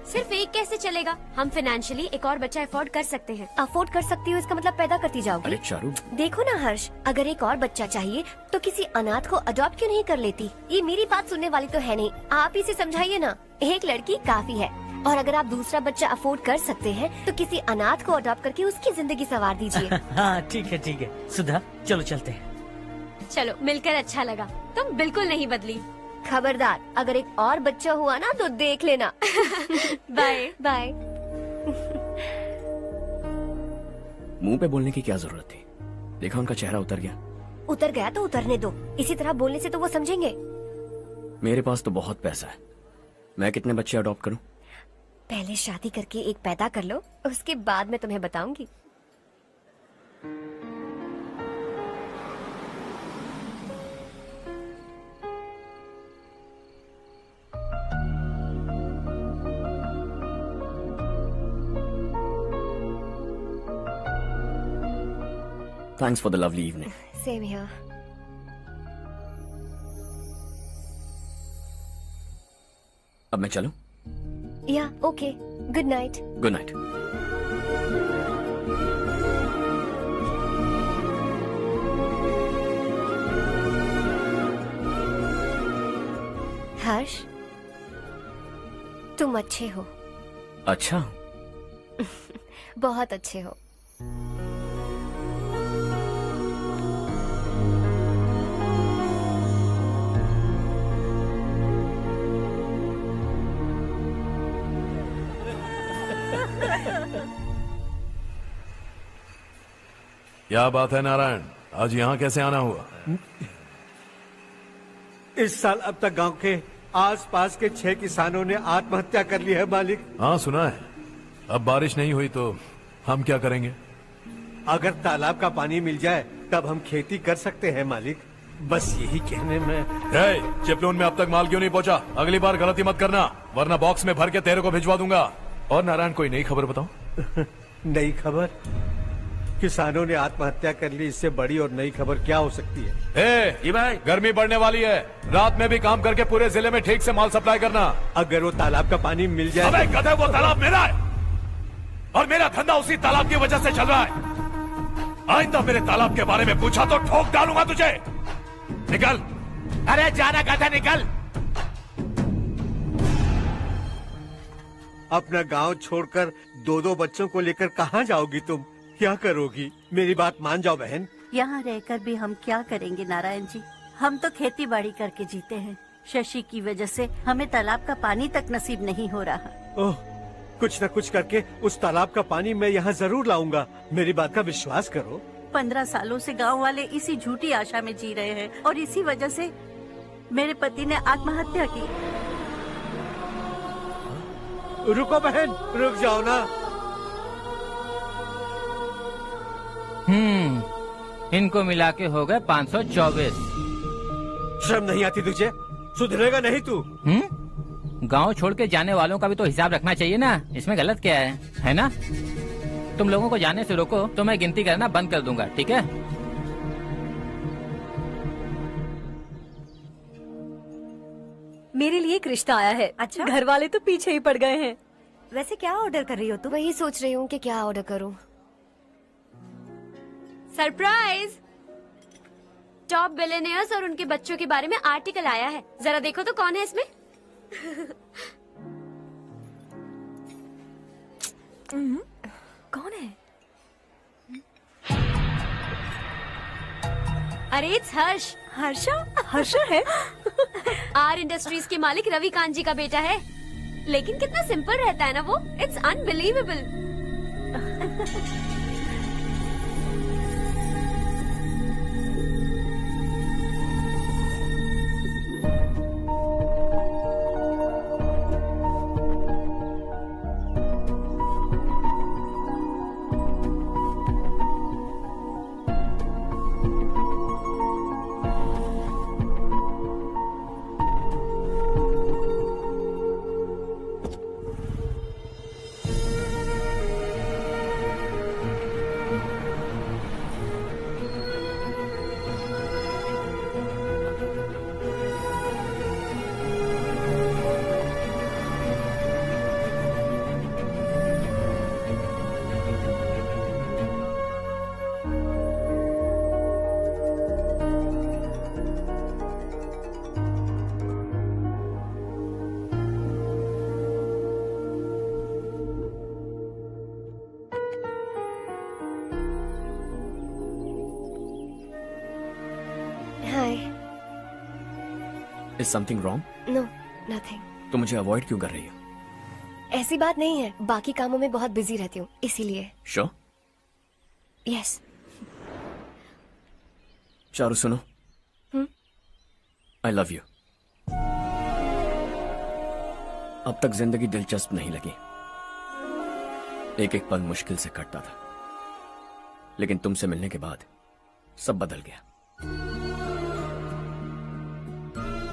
सिर्फ एक कैसे चलेगा? हम फाइनेंशियली एक और बच्चा अफोर्ड कर सकते हैं। अफोर्ड कर सकती हो इसका मतलब पैदा करती जाओगी। अरे चारू, देखो ना हर्ष, अगर एक और बच्चा चाहिए तो किसी अनाथ को अडॉप्ट क्यों नहीं कर लेती? ये मेरी बात सुनने वाली तो है नहीं, आप ही से समझाइए ना। एक लड़की काफी है, और अगर आप दूसरा बच्चा अफोर्ड कर सकते हैं तो किसी अनाथ को अडॉप्ट करके उसकी जिंदगी संवार दीजिए। हाँ ठीक है सुधा, चलो चलते हैं। चलो, मिलकर अच्छा लगा। तुम बिल्कुल नहीं बदली। खबरदार, अगर एक और बच्चा हुआ ना तो देख लेना। Bye bye. मुंह पे बोलने की क्या जरूरत थी? देखा उनका चेहरा उतर गया। उतर गया तो उतरने दो, इसी तरह बोलने से तो वो समझेंगे। मेरे पास तो बहुत पैसा है, मैं कितने बच्चे अडॉप्ट करूं? पहले शादी करके एक पैदा कर लो, उसके बाद मैं तुम्हें बताऊंगी। Thanks for the lovely evening. Same here. अब मैं चलूं? Yeah, okay. Good night. Good night. हर्ष, तुम अच्छे हो। अच्छा। बहुत अच्छे हो। क्या बात है नारायण, आज यहाँ कैसे आना हुआ? इस साल अब तक गांव के आसपास के 6 किसानों ने आत्महत्या कर ली है मालिक। हाँ सुना है। अब बारिश नहीं हुई तो हम क्या करेंगे? अगर तालाब का पानी मिल जाए तब हम खेती कर सकते हैं मालिक। बस यही कहने में। चिपलून में अब तक माल क्यों नहीं पहुँचा? अगली बार गलती मत करना, वरना बॉक्स में भर के तेरे को भिजवा दूंगा। और नारायण, कोई नई खबर बताओ। नई खबर? किसानों ने आत्महत्या कर ली, इससे बड़ी और नई खबर क्या हो सकती है? ये भाई, गर्मी बढ़ने वाली है, रात में भी काम करके पूरे जिले में ठीक से माल सप्लाई करना। अगर वो तालाब का पानी मिल जाए। अबे गधे, वो तालाब मेरा है और मेरा धंधा उसी तालाब की वजह से चल रहा है। आइंदा मेरे तालाब के बारे में पूछा तो ठोक डालूंगा तुझे। निकल। अरे जाना गधा, निकल। अपना गांव छोड़कर 2-2 बच्चों को लेकर कहाँ जाओगी तुम? क्या करोगी? मेरी बात मान जाओ बहन। यहाँ रहकर भी हम क्या करेंगे नारायण जी? हम तो खेती बाड़ी करके जीते हैं। शशि की वजह से हमें तालाब का पानी तक नसीब नहीं हो रहा। ओह, कुछ न कुछ करके उस तालाब का पानी मैं यहाँ जरूर लाऊंगा। मेरी बात का विश्वास करो। 15 सालों से गांव वाले इसी झूठी आशा में जी रहे हैं और इसी वजह से मेरे पति ने आत्महत्या की। रुको बहन, रुक जाओ ना। इनको मिला के हो गए 524। शर्म नहीं आती तुझे? सुधरेगा नहीं तू? गांव छोड़ के जाने वालों का भी तो हिसाब रखना चाहिए ना। इसमें गलत क्या है ना? तुम लोगों को जाने से रोको तो मैं गिनती करना बंद कर दूंगा, ठीक है? मेरे लिए एक रिश्ता आया है। अच्छा? घर वाले तो पीछे ही पड़ गए हैं। वैसे क्या ऑर्डर कर रही हो तुम? वही सोच रही हूँ कि क्या ऑर्डर करूँ। सरप्राइज! टॉप बिलियनियर्स और उनके बच्चों के बारे में आर्टिकल आया है। जरा देखो तो कौन है इसमें। कौन है? अरे इट्स हर्ष। हर्षा है? आर इंडस्ट्रीज के मालिक रवि कांत जी का बेटा है। लेकिन कितना सिंपल रहता है ना वो। It's unbelievable. Is something wrong? No, nothing. तो मुझे अवॉइड क्यों कर रही हो? ऐसी बात नहीं है, बाकी कामों में बहुत बिजी रहती हूँ इसीलिए। श्योर? यस। चारू सुनो, आई लव यू। अब तक जिंदगी दिलचस्प नहीं लगी, एक एक पल मुश्किल से कटता था, लेकिन तुमसे मिलने के बाद सब बदल गया।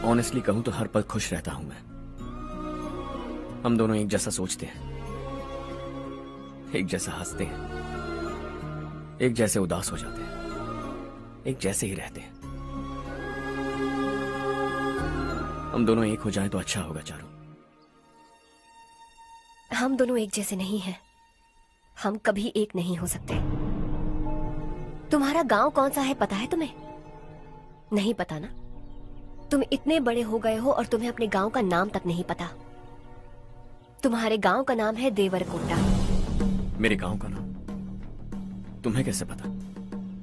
ऑनेस्टली कहूं तो हर पल खुश रहता हूं मैं। हम दोनों एक जैसा सोचते हैं, एक जैसा हंसते हैं, एक जैसे उदास हो जाते हैं, एक जैसे ही रहते हैं। हम दोनों एक हो जाएं तो अच्छा होगा चारू। हम दोनों एक जैसे नहीं हैं, हम कभी एक नहीं हो सकते। तुम्हारा गांव कौन सा है पता है तुम्हें? नहीं पता ना? तुम इतने बड़े हो गए हो और तुम्हें अपने गांव का नाम तक नहीं पता। तुम्हारे गांव का नाम है देवरकोटा। मेरे गांव का नाम तुम्हें कैसे पता?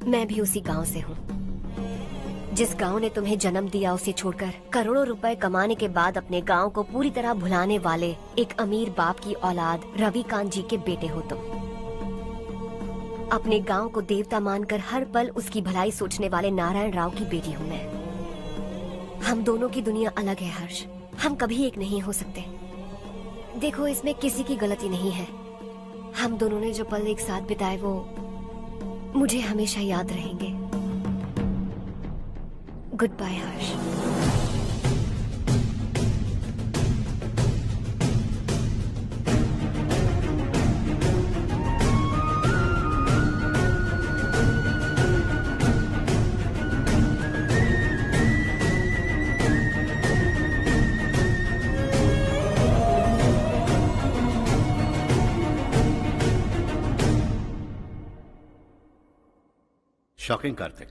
मैं भी उसी गांव से हूँ। जिस गांव ने तुम्हें जन्म दिया उसे छोड़कर करोड़ों रुपए कमाने के बाद अपने गांव को पूरी तरह भुलाने वाले एक अमीर बाप की औलाद रविकांत जी के बेटे हो तुम। अपने गांव को देवता मानकर हर पल उसकी भलाई सोचने वाले नारायण राव की बेटी हूँ मैं। हम दोनों की दुनिया अलग है हर्ष, हम कभी एक नहीं हो सकते। देखो इसमें किसी की गलती नहीं है। हम दोनों ने जो पल एक साथ बिताए वो मुझे हमेशा याद रहेंगे। गुड बाय हर्ष। शॉकिंग कार्तिक,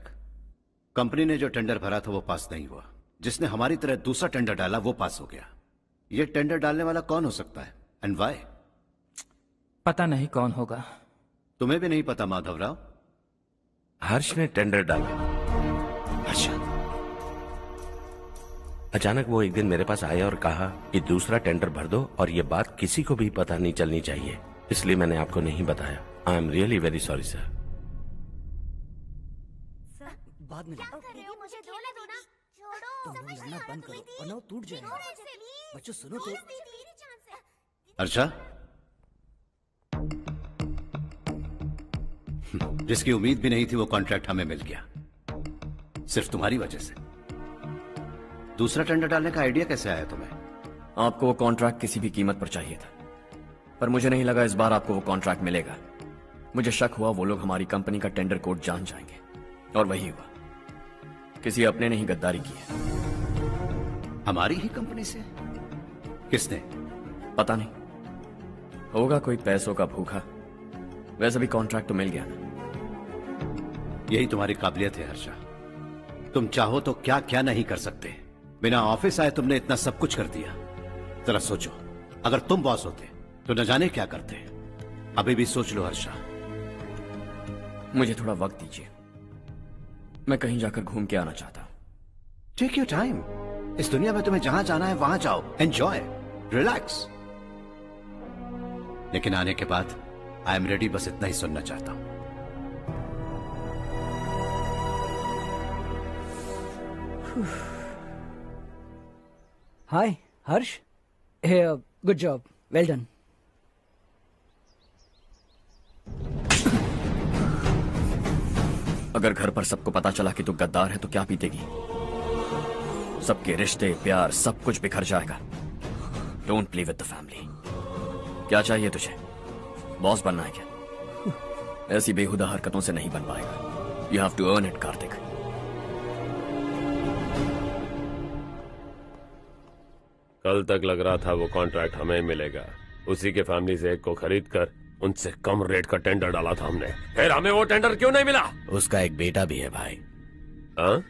कंपनी ने जो टेंडर भरा था वो पास नहीं हुआ। जिसने हमारी तरह दूसरा टेंडर डाला वो पास हो गया। ये टेंडर डालने वाला कौन हो सकता है एंड व्हाई? पता नहीं कौन होगा। तुम्हें भी नहीं पता माधवराव? हर्ष ने टेंडर डाला। अच्छा। अचानक वो एक दिन मेरे पास आया और कहा कि दूसरा टेंडर भर दो और ये बात किसी को भी पता नहीं चलनी चाहिए, इसलिए मैंने आपको नहीं बताया। I am really very sorry sir. बाद में मुझे धोने दो ना। तुम लोग लड़ना बंद करो वरना वो टूट जाएगा। बच्चों सुनो तो। अर्षा, जिसकी उम्मीद भी नहीं थी वो कॉन्ट्रैक्ट हमें मिल गया, सिर्फ तुम्हारी वजह से। दूसरा टेंडर डालने का आइडिया कैसे आया तुम्हें? आपको वो कॉन्ट्रैक्ट किसी भी कीमत पर चाहिए था, पर मुझे नहीं लगा इस बार आपको वो कॉन्ट्रैक्ट मिलेगा। मुझे शक हुआ वो लोग हमारी कंपनी का टेंडर कोड जान जाएंगे, और वही हुआ। किसी अपने ने ही गद्दारी की है। हमारी ही कंपनी से? किसने? पता नहीं, होगा कोई पैसों का भूखा। वैसे भी कॉन्ट्रैक्ट तो मिल गया ना। यही तुम्हारी काबिलियत है हर्षा, तुम चाहो तो क्या क्या नहीं कर सकते। बिना ऑफिस आए तुमने इतना सब कुछ कर दिया। जरा सोचो, अगर तुम बॉस होते तो न जाने क्या करते। अभी भी सोच लो हर्षा। मुझे थोड़ा वक्त दीजिए, मैं कहीं जाकर घूम के आना चाहता हूं। Take your time. इस दुनिया में तुम्हें जहां जाना है वहां जाओ, एंजॉय, रिलैक्स। लेकिन आने के बाद आई एम रेडी, बस इतना ही सुनना चाहता हूं। हाय हर्ष, गुड जॉब, वेल डन। अगर घर पर सबको पता चला कि तू गद्दार है तो क्या पीतेगी? सबके रिश्ते, प्यार, सब कुछ बिखर जाएगा। Don't play with the family. क्या चाहिए तुझे? बॉस बनना है क्या? ऐसी बेहुदा हरकतों से नहीं बन पाएगा। You have to earn it Kartik. कल तक लग रहा था वो कॉन्ट्रैक्ट हमें मिलेगा। उसी के फैमिली से एक को खरीद कर उनसे कम रेट का टेंडर डाला था हमने, फिर हमें वो टेंडर क्यों नहीं मिला? उसका एक बेटा भी है भाई। हाँ?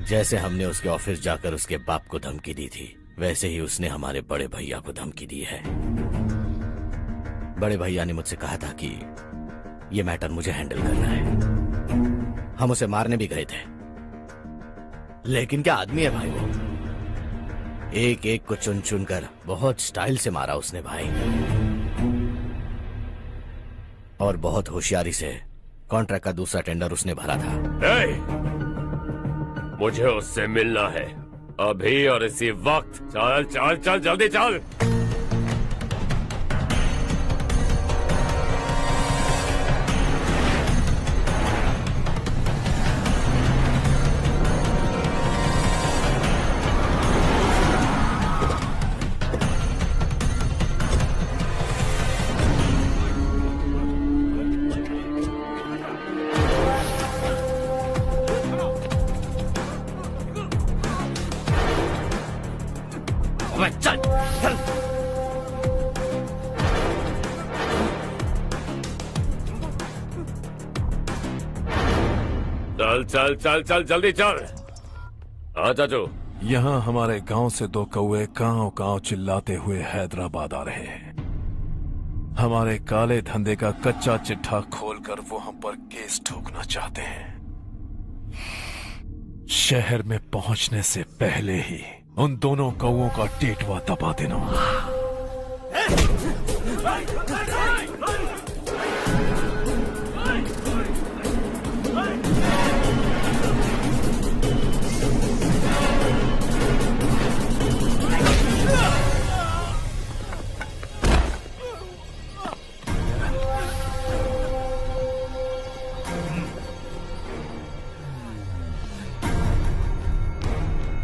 जैसे हमने उसके ऑफिस जाकर उसके बाप को धमकी दी थी, वैसे ही उसने हमारे बड़े भैया को धमकी दी है। बड़े भैया ने मुझसे कहा था कि ये मैटर मुझे हैंडल करना है। हम उसे मारने भी गए थे, लेकिन क्या आदमी है भाई वो। एक एक को चुन चुन कर बहुत स्टाइल से मारा उसने भाई, और बहुत होशियारी से कॉन्ट्रैक्ट का दूसरा टेंडर उसने भरा था। मुझे उससे मिलना है अभी और इसी वक्त। चल चल चल जल्दी चल। चल चल। चल चल चल चल जल्दी चल। हाँ चाचू। यहाँ हमारे गांव से 2 कौवे कांव चिल्लाते हुए हैदराबाद आ रहे हैं। हमारे काले धंधे का कच्चा चिट्ठा खोलकर वो हम पर केस ठोकना चाहते हैं। शहर में पहुंचने से पहले ही उन दोनों कौवों का टेटवा दबा देना।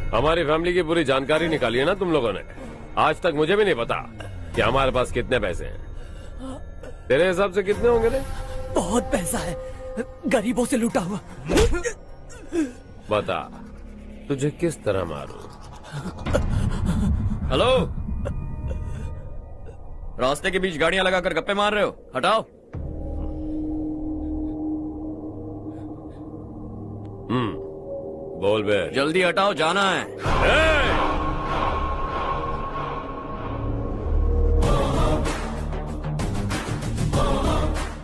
हमारी फैमिली की पूरी जानकारी निकाली है ना तुम लोगों ने। आज तक मुझे भी नहीं पता कि हमारे पास कितने पैसे हैं। तेरे हिसाब से कितने होंगे रे? बहुत पैसा है, गरीबों से लूटा हुआ। बता तुझे किस तरह मारूं? हेलो, रास्ते के बीच गाड़ियां लगाकर गप्पे मार रहे हो? हटाओ। बोल बे। जल्दी हटाओ, जाना है।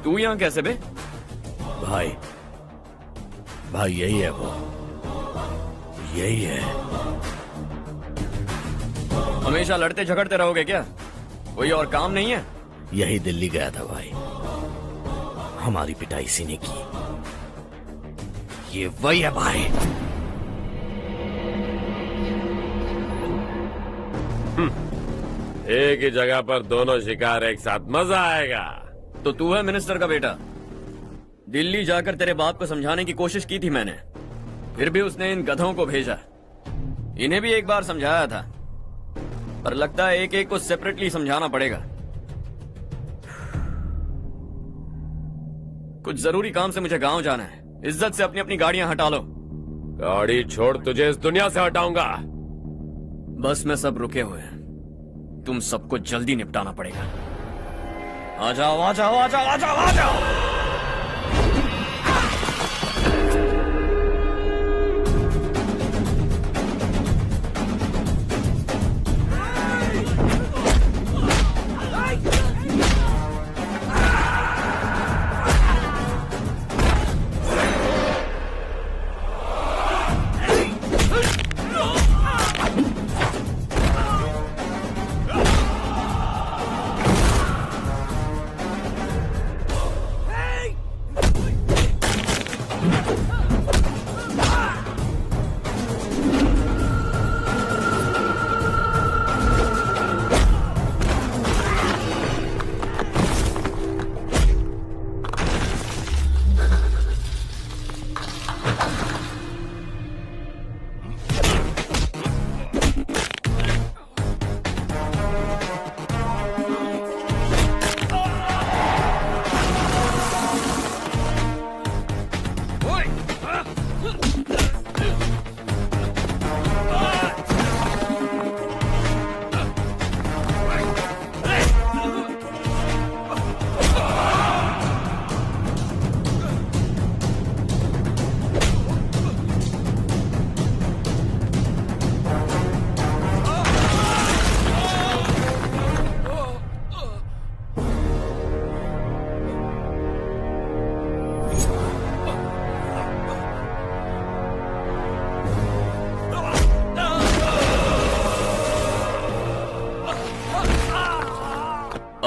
तू यहाँ कैसे बे? भाई यही है वो, यही है। हमेशा लड़ते झगड़ते रहोगे क्या? कोई और काम नहीं है? यही दिल्ली गया था भाई, हमारी पिटाई इसी ने की। ये वही है भाई। एक ही जगह पर दोनों शिकार एक साथ, मजा आएगा। तो तू है मिनिस्टर का बेटा। दिल्ली जाकर तेरे बाप को समझाने की कोशिश की थी मैंने, फिर भी उसने इन गधों को भेजा। इन्हें भी एक बार समझाया था, पर लगता है एक एक को सेपरेटली समझाना पड़ेगा। कुछ जरूरी काम से मुझे गांव जाना है। इज्जत से अपनी अपनी गाड़ियां हटा लो। गाड़ी छोड़, तुझे इस दुनिया से हटाऊंगा। बस में सब रुके हुए हैं, तुम सबको जल्दी निपटाना पड़ेगा। आ जाओ आ जाओ आ जाओ आ जाओ आ जाओ।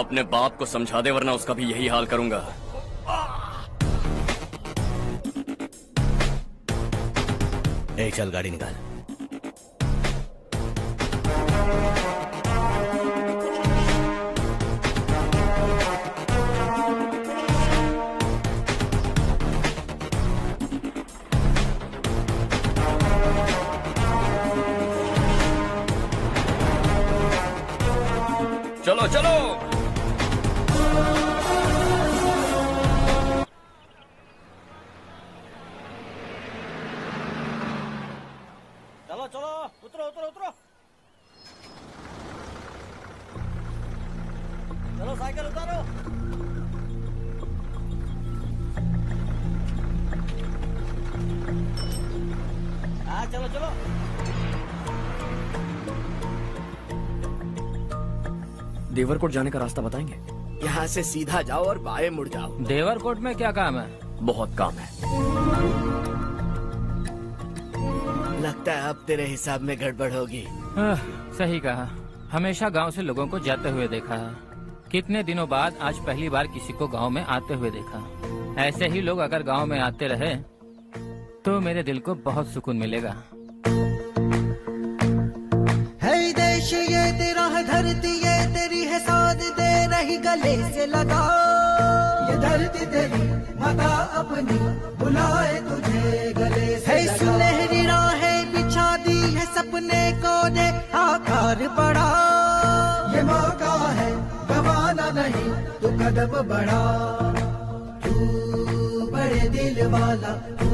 अपने बाप को समझा दे वरना उसका भी यही हाल करूंगा। ए, चल गाड़ी निकाल। चलो चलो। चलो चलो, उतरो उतरो उतरो। चलो साइकिल उतारो। हाँ चलो चलो। देवरकोट जाने का रास्ता बताएंगे? यहाँ से सीधा जाओ और बाएं मुड़ जाओ। देवरकोट में क्या काम है? बहुत काम है। लगता है अब तेरे हिसाब में गड़बड़ होगी। सही कहा। हमेशा गांव से लोगों को जाते हुए देखा है। कितने दिनों बाद आज पहली बार किसी को गांव में आते हुए देखा। ऐसे ही लोग अगर गांव में आते रहे तो मेरे दिल को बहुत सुकून मिलेगा। है देश ये तेरा है, धरती ये तेरी है, साथ दे रही गले से लगा। ये धरती तेरी माता अपनी बुलाए तुझे गले से लगा। सुनहरी राहें बिछा दी है, सपने को दे आकार बड़ा। ये मौका है गवाना नहीं, तू कदम बढ़ा। तू बड़े दिल वाला, तू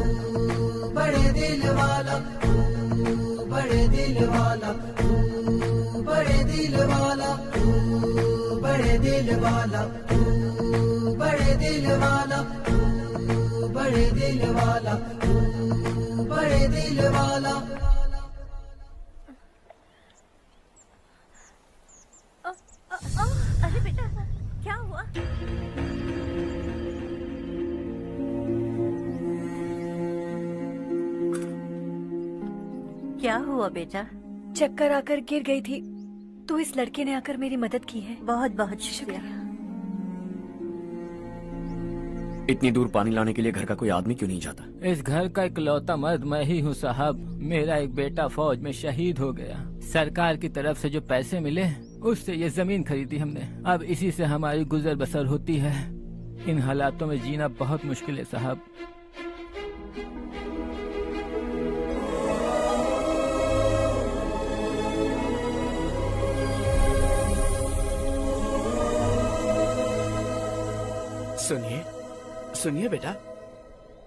बड़े दिल वाला, तू बड़े दिल वाला, तू बड़े दिल वाला, तू बड़े दिल वाला, तू बड़े दिल वाला, तू बड़े दिल वाला, तू बड़े दिल वाला। अरे बेटा क्या हुआ? क्या हुआ बेटा? चक्कर आकर गिर गई थी तो इस लड़के ने आकर मेरी मदद की है। बहुत बहुत शुक्रिया। इतनी दूर पानी लाने के लिए घर का कोई आदमी क्यों नहीं जाता? इस घर का इकलौता मर्द मैं ही हूँ साहब। मेरा एक बेटा फौज में शहीद हो गया। सरकार की तरफ से जो पैसे मिले उससे ये जमीन खरीदी हमने। अब इसी से हमारी गुजर बसर होती है। इन हालातों में जीना बहुत मुश्किल है साहब। सुनिए सुनिए बेटा,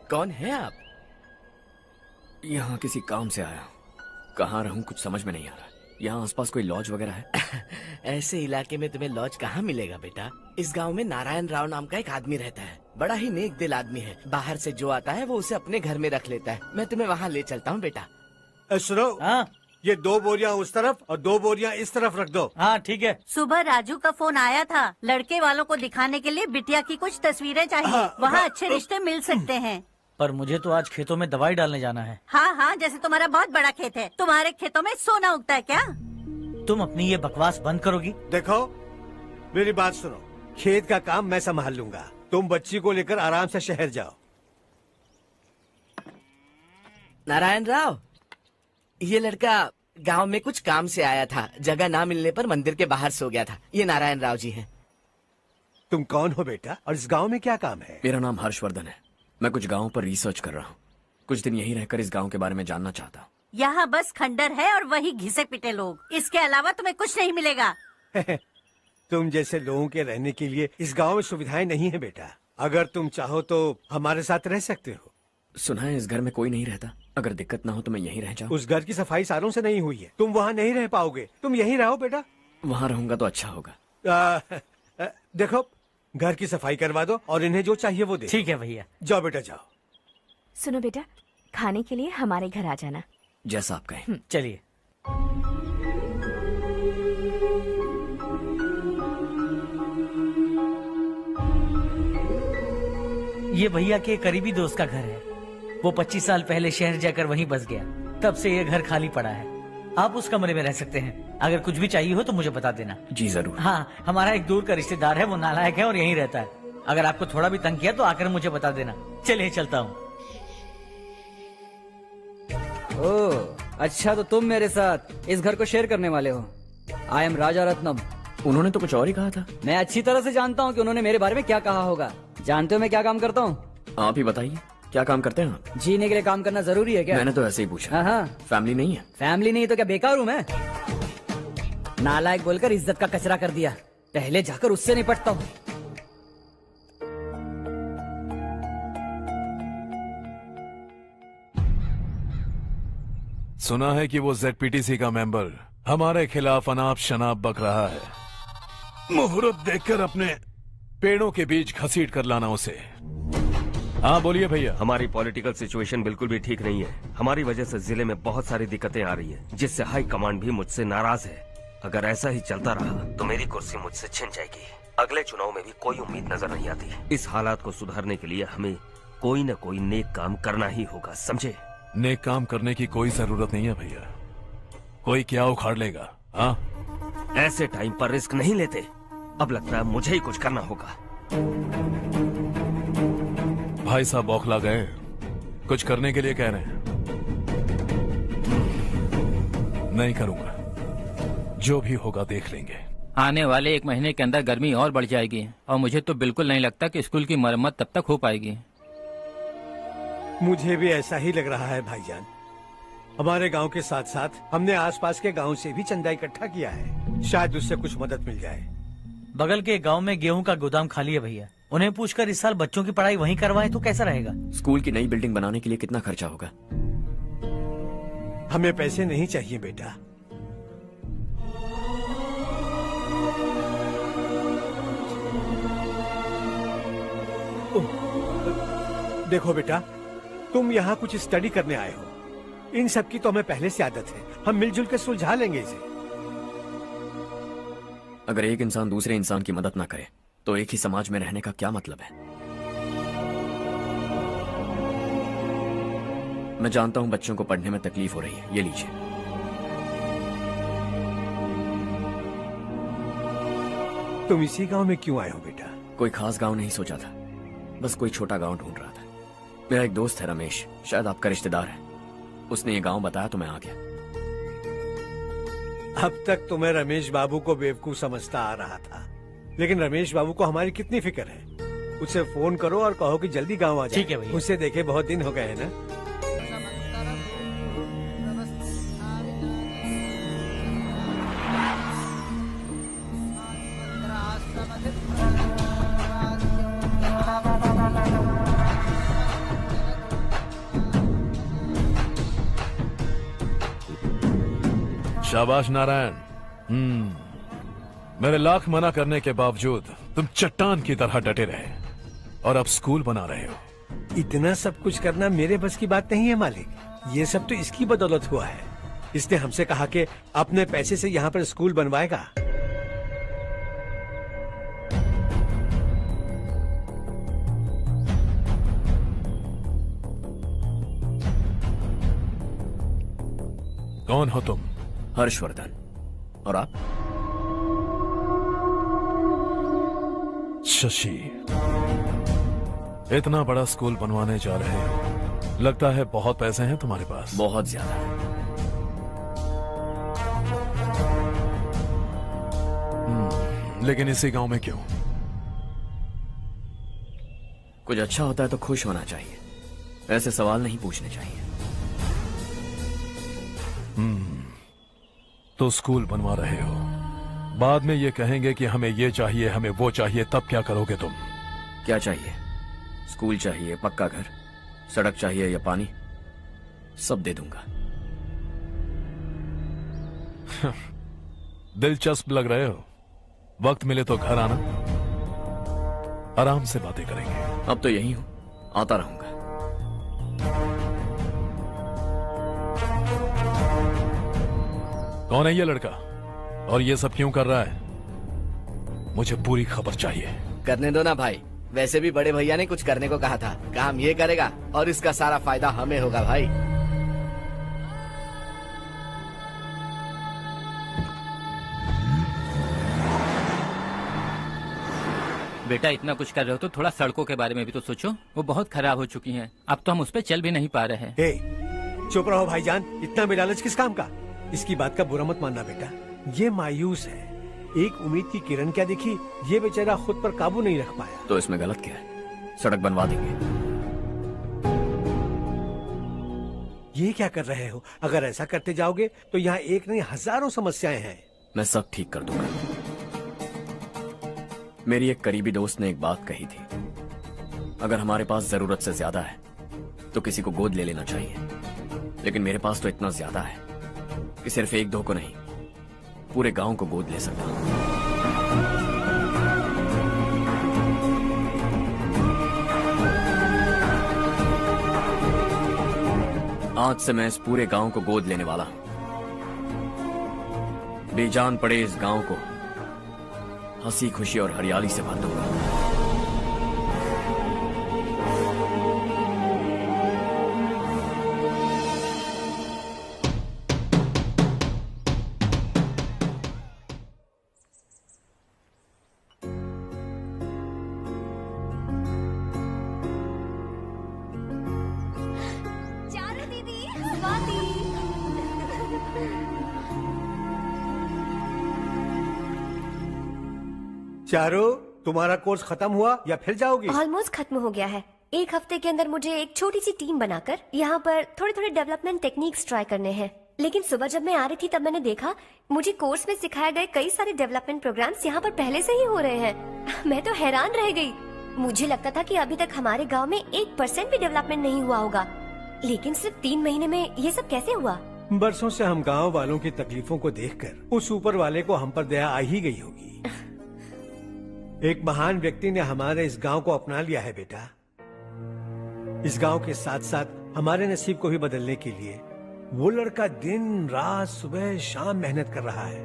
कौन है आप? यहाँ किसी काम से आया हूँ। कहाँ रहूँ कुछ समझ में नहीं आ रहा। यहाँ आसपास कोई लॉज वगैरह है? ऐसे इलाके में तुम्हें लॉज कहाँ मिलेगा बेटा? इस गांव में नारायण राव नाम का एक आदमी रहता है। बड़ा ही नेक दिल आदमी है। बाहर से जो आता है वो उसे अपने घर में रख लेता है। मैं तुम्हें वहाँ ले चलता हूँ बेटा। सुनो, ये 2 बोरियां उस तरफ और 2 बोरियां इस तरफ रख दो। हाँ ठीक है। सुबह राजू का फोन आया था। लड़के वालों को दिखाने के लिए बिटिया की कुछ तस्वीरें चाहिए। वहाँ अच्छे रिश्ते मिल सकते हैं। पर मुझे तो आज खेतों में दवाई डालने जाना है। हाँ हाँ, जैसे तुम्हारा बहुत बड़ा खेत है। तुम्हारे खेतों में सोना उगता है क्या? तुम अपनी ये बकवास बंद करोगी? देखो मेरी बात सुनो, खेत का काम मैं संभाल लूंगा। तुम बच्ची को लेकर आराम से शहर जाओ। नारायण राव, ये लड़का गांव में कुछ काम से आया था। जगह ना मिलने पर मंदिर के बाहर सो गया था। ये नारायण राव जी हैं। तुम कौन हो बेटा और इस गांव में क्या काम है? मेरा नाम हर्षवर्धन है। मैं कुछ गाँव पर रिसर्च कर रहा हूँ। कुछ दिन यहीं रहकर इस गाँव के बारे में जानना चाहता हूँ। यहाँ बस खंडर है और वही घिसे पिटे लोग। इसके अलावा तुम्हें कुछ नहीं मिलेगा। तुम जैसे लोगों के रहने के लिए इस गांव में सुविधाएं नहीं है बेटा। अगर तुम चाहो तो हमारे साथ रह सकते हो। सुना है इस घर में कोई नहीं रहता। अगर दिक्कत ना हो तो मैं यहीं रह जाऊँ। उस घर की सफाई सालों से नहीं हुई है। तुम वहाँ नहीं रह पाओगे। तुम यहीं रहो बेटा। वहाँ रहूंगा तो अच्छा होगा। देखो, घर की सफाई करवा दो और इन्हें जो चाहिए वो दे। ठीक है भैया। जाओ बेटा जाओ। सुनो बेटा, खाने के लिए हमारे घर आ जाना। जैसा आप कहें। चलिए। ये भैया के करीबी दोस्त का घर है। वो 25 साल पहले शहर जाकर वहीं बस गया। तब से ये घर खाली पड़ा है। आप उस कमरे में रह सकते हैं। अगर कुछ भी चाहिए हो तो मुझे बता देना। जी जरूर। हाँ, हमारा एक दूर का रिश्तेदार है, वो नालायक है और यहीं रहता है। अगर आपको थोड़ा भी तंग किया तो आकर मुझे बता देना। चलिए चलता हूँ। ओह, अच्छा तो तुम मेरे साथ इस घर को शेयर करने वाले हो। आई एम राजा रत्नम। उन्होंने तो कुछ और ही कहा था। मैं अच्छी तरह से जानता हूँ कि उन्होंने मेरे बारे में क्या कहा होगा। जानते हो मैं क्या काम करता हूँ? आप ही बताइए, क्या काम करते हैं आप? जीने के लिए काम करना जरूरी है क्या? मैंने तो ऐसे ही पूछा। हाँ। फैमिली नहीं है? फैमिली नहीं तो क्या बेकार हूँ मैं? नालायक बोलकर इज्जत का कचरा कर दिया। पहले जाकर उससे निपटता हूँ। सुना है कि वो ZPTC का मेंबर हमारे खिलाफ अनाप शनाप बक रहा है। मुहूर्त देखकर अपने पेड़ों के बीच घसीट कर लाना उसे। हाँ बोलिए भैया। हमारी पॉलिटिकल सिचुएशन बिल्कुल भी ठीक नहीं है। हमारी वजह से जिले में बहुत सारी दिक्कतें आ रही है, जिससे हाई कमांड भी मुझसे नाराज है। अगर ऐसा ही चलता रहा तो मेरी कुर्सी मुझसे छिन जाएगी। अगले चुनाव में भी कोई उम्मीद नजर नहीं आती। इस हालात को सुधारने के लिए हमें कोई न कोई नेक काम करना ही होगा, समझे? नेक काम करने की कोई जरूरत नहीं है भैया। कोई क्या उखाड़ लेगा? हाँ, ऐसे टाइम पर रिस्क नहीं लेते। अब लगता है मुझे ही कुछ करना होगा। भाई साहब बौखला गए, कुछ करने के लिए कह रहे हैं। नहीं करूंगा, जो भी होगा देख लेंगे। आने वाले 1 महीने के अंदर गर्मी और बढ़ जाएगी और मुझे तो बिल्कुल नहीं लगता कि स्कूल की मरम्मत तब तक हो पाएगी। मुझे भी ऐसा ही लग रहा है भाईजान। हमारे गांव के साथ साथ हमने आसपास के गांव से भी चंदा इकट्ठा किया है, शायद उससे कुछ मदद मिल जाए। बगल के गांव में गेहूं का गोदाम खाली है भैया। उन्हें पूछकर इस साल बच्चों की पढ़ाई वहीं करवाएं तो कैसा रहेगा? स्कूल की नई बिल्डिंग बनाने के लिए कितना खर्चा होगा? हमें पैसे नहीं चाहिए बेटा। देखो बेटा, तुम यहाँ कुछ स्टडी करने आए हो। इन सब की तो हमें पहले से आदत है। हम मिलजुल कर सुलझा लेंगे इसे। अगर एक इंसान दूसरे इंसान की मदद ना करे तो एक ही समाज में रहने का क्या मतलब है? मैं जानता हूं बच्चों को पढ़ने में तकलीफ हो रही है, ये लीजिए। तुम इसी गांव में क्यों आए हो बेटा? कोई खास गांव नहीं सोचा था, बस कोई छोटा गांव ढूंढ रहा था। मेरा एक दोस्त है रमेश, शायद आपका रिश्तेदार है। उसने ये गांव बताया तो मैं आ गया। अब तक तो मैं रमेश बाबू को बेवकूफ समझता आ रहा था, लेकिन रमेश बाबू को हमारी कितनी फिक्र है। उसे फोन करो और कहो कि जल्दी गांव आ जाए। ठीक है भैया। उसे देखे बहुत दिन हो गए हैं ना। शाबाश नारायण। मेरे लाख मना करने के बावजूद तुम चट्टान की तरह डटे रहे और अब स्कूल बना रहे हो। इतना सब कुछ करना मेरे बस की बात नहीं है मालिक। ये सब तो इसकी बदौलत हुआ है। इसने हमसे कहा कि अपने पैसे से यहाँ पर स्कूल बनवाएगा। कौन हो तुम? हर्षवर्धन। और आप? शशि। इतना बड़ा स्कूल बनवाने जा रहे हो, लगता है बहुत पैसे हैं तुम्हारे पास। बहुत ज्यादा। लेकिन इसी गांव में क्यों? कुछ अच्छा होता है तो खुश होना चाहिए, ऐसे सवाल नहीं पूछने चाहिए। तो स्कूल बनवा रहे हो, बाद में ये कहेंगे कि हमें ये चाहिए, हमें वो चाहिए, तब क्या करोगे तुम? क्या चाहिए? स्कूल चाहिए, पक्का घर, सड़क चाहिए या पानी, सब दे दूंगा। दिलचस्प लग रहे हो। वक्त मिले तो घर आना, आराम से बातें करेंगे। अब तो यही हूं, आता रहूंगा। कौन है ये लड़का और ये सब क्यों कर रहा है? मुझे पूरी खबर चाहिए। करने दो ना भाई, वैसे भी बड़े भैया ने कुछ करने को कहा था। काम ये करेगा और इसका सारा फायदा हमें होगा भाई। बेटा इतना कुछ कर रहे हो तो थोड़ा सड़कों के बारे में भी तो सोचो, वो बहुत खराब हो चुकी हैं। अब तो हम उस पर चल भी नहीं पा रहे हैं। चुप रहो भाईजान, इतना भी लालच किस काम का? इसकी बात का बुरा मत मानना बेटा, ये मायूस है। एक उम्मीद की किरण क्या दिखी, ये बेचारा खुद पर काबू नहीं रख पाया। तो इसमें गलत क्या है? सड़क बनवा देंगे। ये क्या कर रहे हो? अगर ऐसा करते जाओगे तो यहाँ एक नहीं हजारों समस्याएं हैं। मैं सब ठीक कर दूंगा। मेरी एक करीबी दोस्त ने एक बात कही थी, अगर हमारे पास जरूरत से ज्यादा है तो किसी को गोद ले लेना चाहिए, लेकिन मेरे पास तो इतना ज्यादा है कि सिर्फ एक दो को नहीं, पूरे गांव को गोद ले सकता हूं। आज से मैं इस पूरे गांव को गोद लेने वाला हूं। बेजान पड़े इस गांव को हंसी खुशी और हरियाली से भर दूंगा। चारू दीदी, स्वाति। चारू, तुम्हारा कोर्स खत्म हुआ या फिर जाओगी? ऑलमोस्ट खत्म हो गया है। एक हफ्ते के अंदर मुझे एक छोटी सी टीम बनाकर यहाँ पर थोड़े थोड़े डेवलपमेंट टेक्निक्स ट्राई करने हैं। लेकिन सुबह जब मैं आ रही थी तब मैंने देखा मुझे कोर्स में सिखाए गए कई सारे डेवलपमेंट प्रोग्राम्स यहाँ पर पहले से ही हो रहे हैं। मैं तो हैरान रह गई। मुझे लगता था कि अभी तक हमारे गाँव में 1% भी डेवलपमेंट नहीं हुआ होगा, लेकिन सिर्फ 3 महीने में ये सब कैसे हुआ? बरसों से हम गांव वालों की तकलीफों को देखकर उस ऊपर वाले को हम पर दया आ ही गई होगी। एक महान व्यक्ति ने हमारे इस गांव को अपना लिया है बेटा। इस गांव के साथ साथ हमारे नसीब को भी बदलने के लिए वो लड़का दिन रात सुबह शाम मेहनत कर रहा है।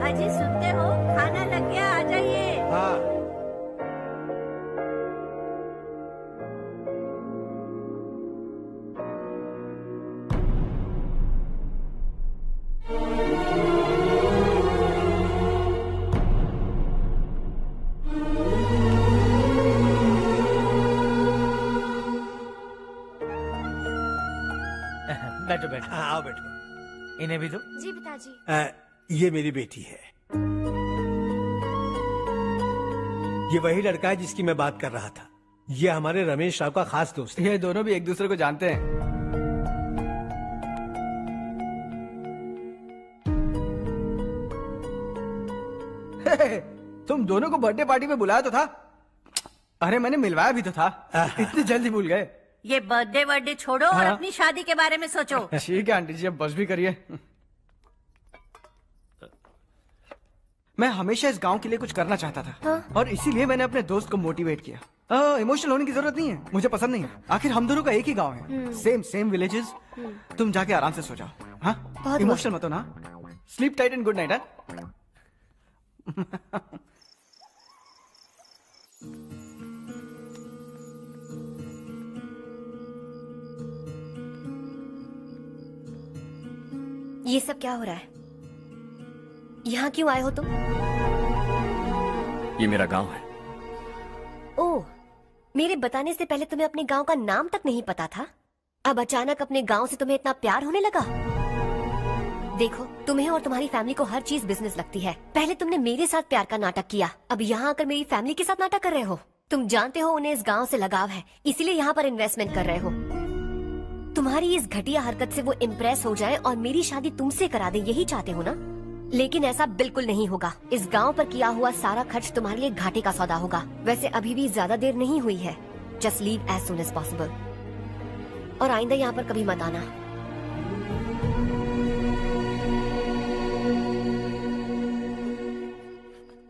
अजी सुनते हो, खाना लग गया, आ जाइए। हाँ। बैठो बैठो। आओ बैठो। इन्हें भी दो। जी पिताजी। ये मेरी बेटी है। ये वही लड़का है जिसकी मैं बात कर रहा था। ये हमारे रमेश राव का खास दोस्त है। ये दोनों भी एक दूसरे को जानते हैं। तुम दोनों को बर्थडे पार्टी में बुलाया तो था। अरे मैंने मिलवाया भी तो था। इतनी जल्दी भूल गए। ये बर्थडे छोड़ो और अपनी शादी के बारे में सोचो। ठीक है आंटी जी, अब बस भी करिए। मैं हमेशा इस गांव के लिए कुछ करना चाहता था। हाँ? और इसीलिए मैंने अपने दोस्त को मोटिवेट किया। इमोशनल होने की जरूरत नहीं है, मुझे पसंद नहीं है। आखिर हम दोनों का एक ही गांव है, सेम विलेजेस। तुम जाके आराम से सो जाओ। हाँ, इमोशनल मत हो ना। Sleep tight and good night. ये सब क्या हो रहा है? यहाँ क्यों आए हो तुम? ये मेरा गांव है। ओह, मेरे बताने से पहले तुम्हें अपने गांव का नाम तक नहीं पता था? अब अचानक अपने गांव से तुम्हें इतना प्यार होने लगा? देखो, तुम्हें और तुम्हारी फैमिली को हर चीज बिजनेस लगती है। पहले तुमने मेरे साथ प्यार का नाटक किया, अब यहाँ आकर मेरी फैमिली के साथ नाटक कर रहे हो। तुम जानते हो उन्हें इस गांव से लगाव है, इसीलिए यहाँ पर इन्वेस्टमेंट कर रहे हो। तुम्हारी इस घटिया हरकत से वो इम्प्रेस हो जाए और मेरी शादी तुमसे करा दे, यही चाहते हो ना? लेकिन ऐसा बिल्कुल नहीं होगा। इस गांव पर किया हुआ सारा खर्च तुम्हारे लिए घाटे का सौदा होगा। वैसे अभी भी ज्यादा देर नहीं हुई है। Just leave as soon as possible. और आइंदा यहाँ पर कभी मत आना।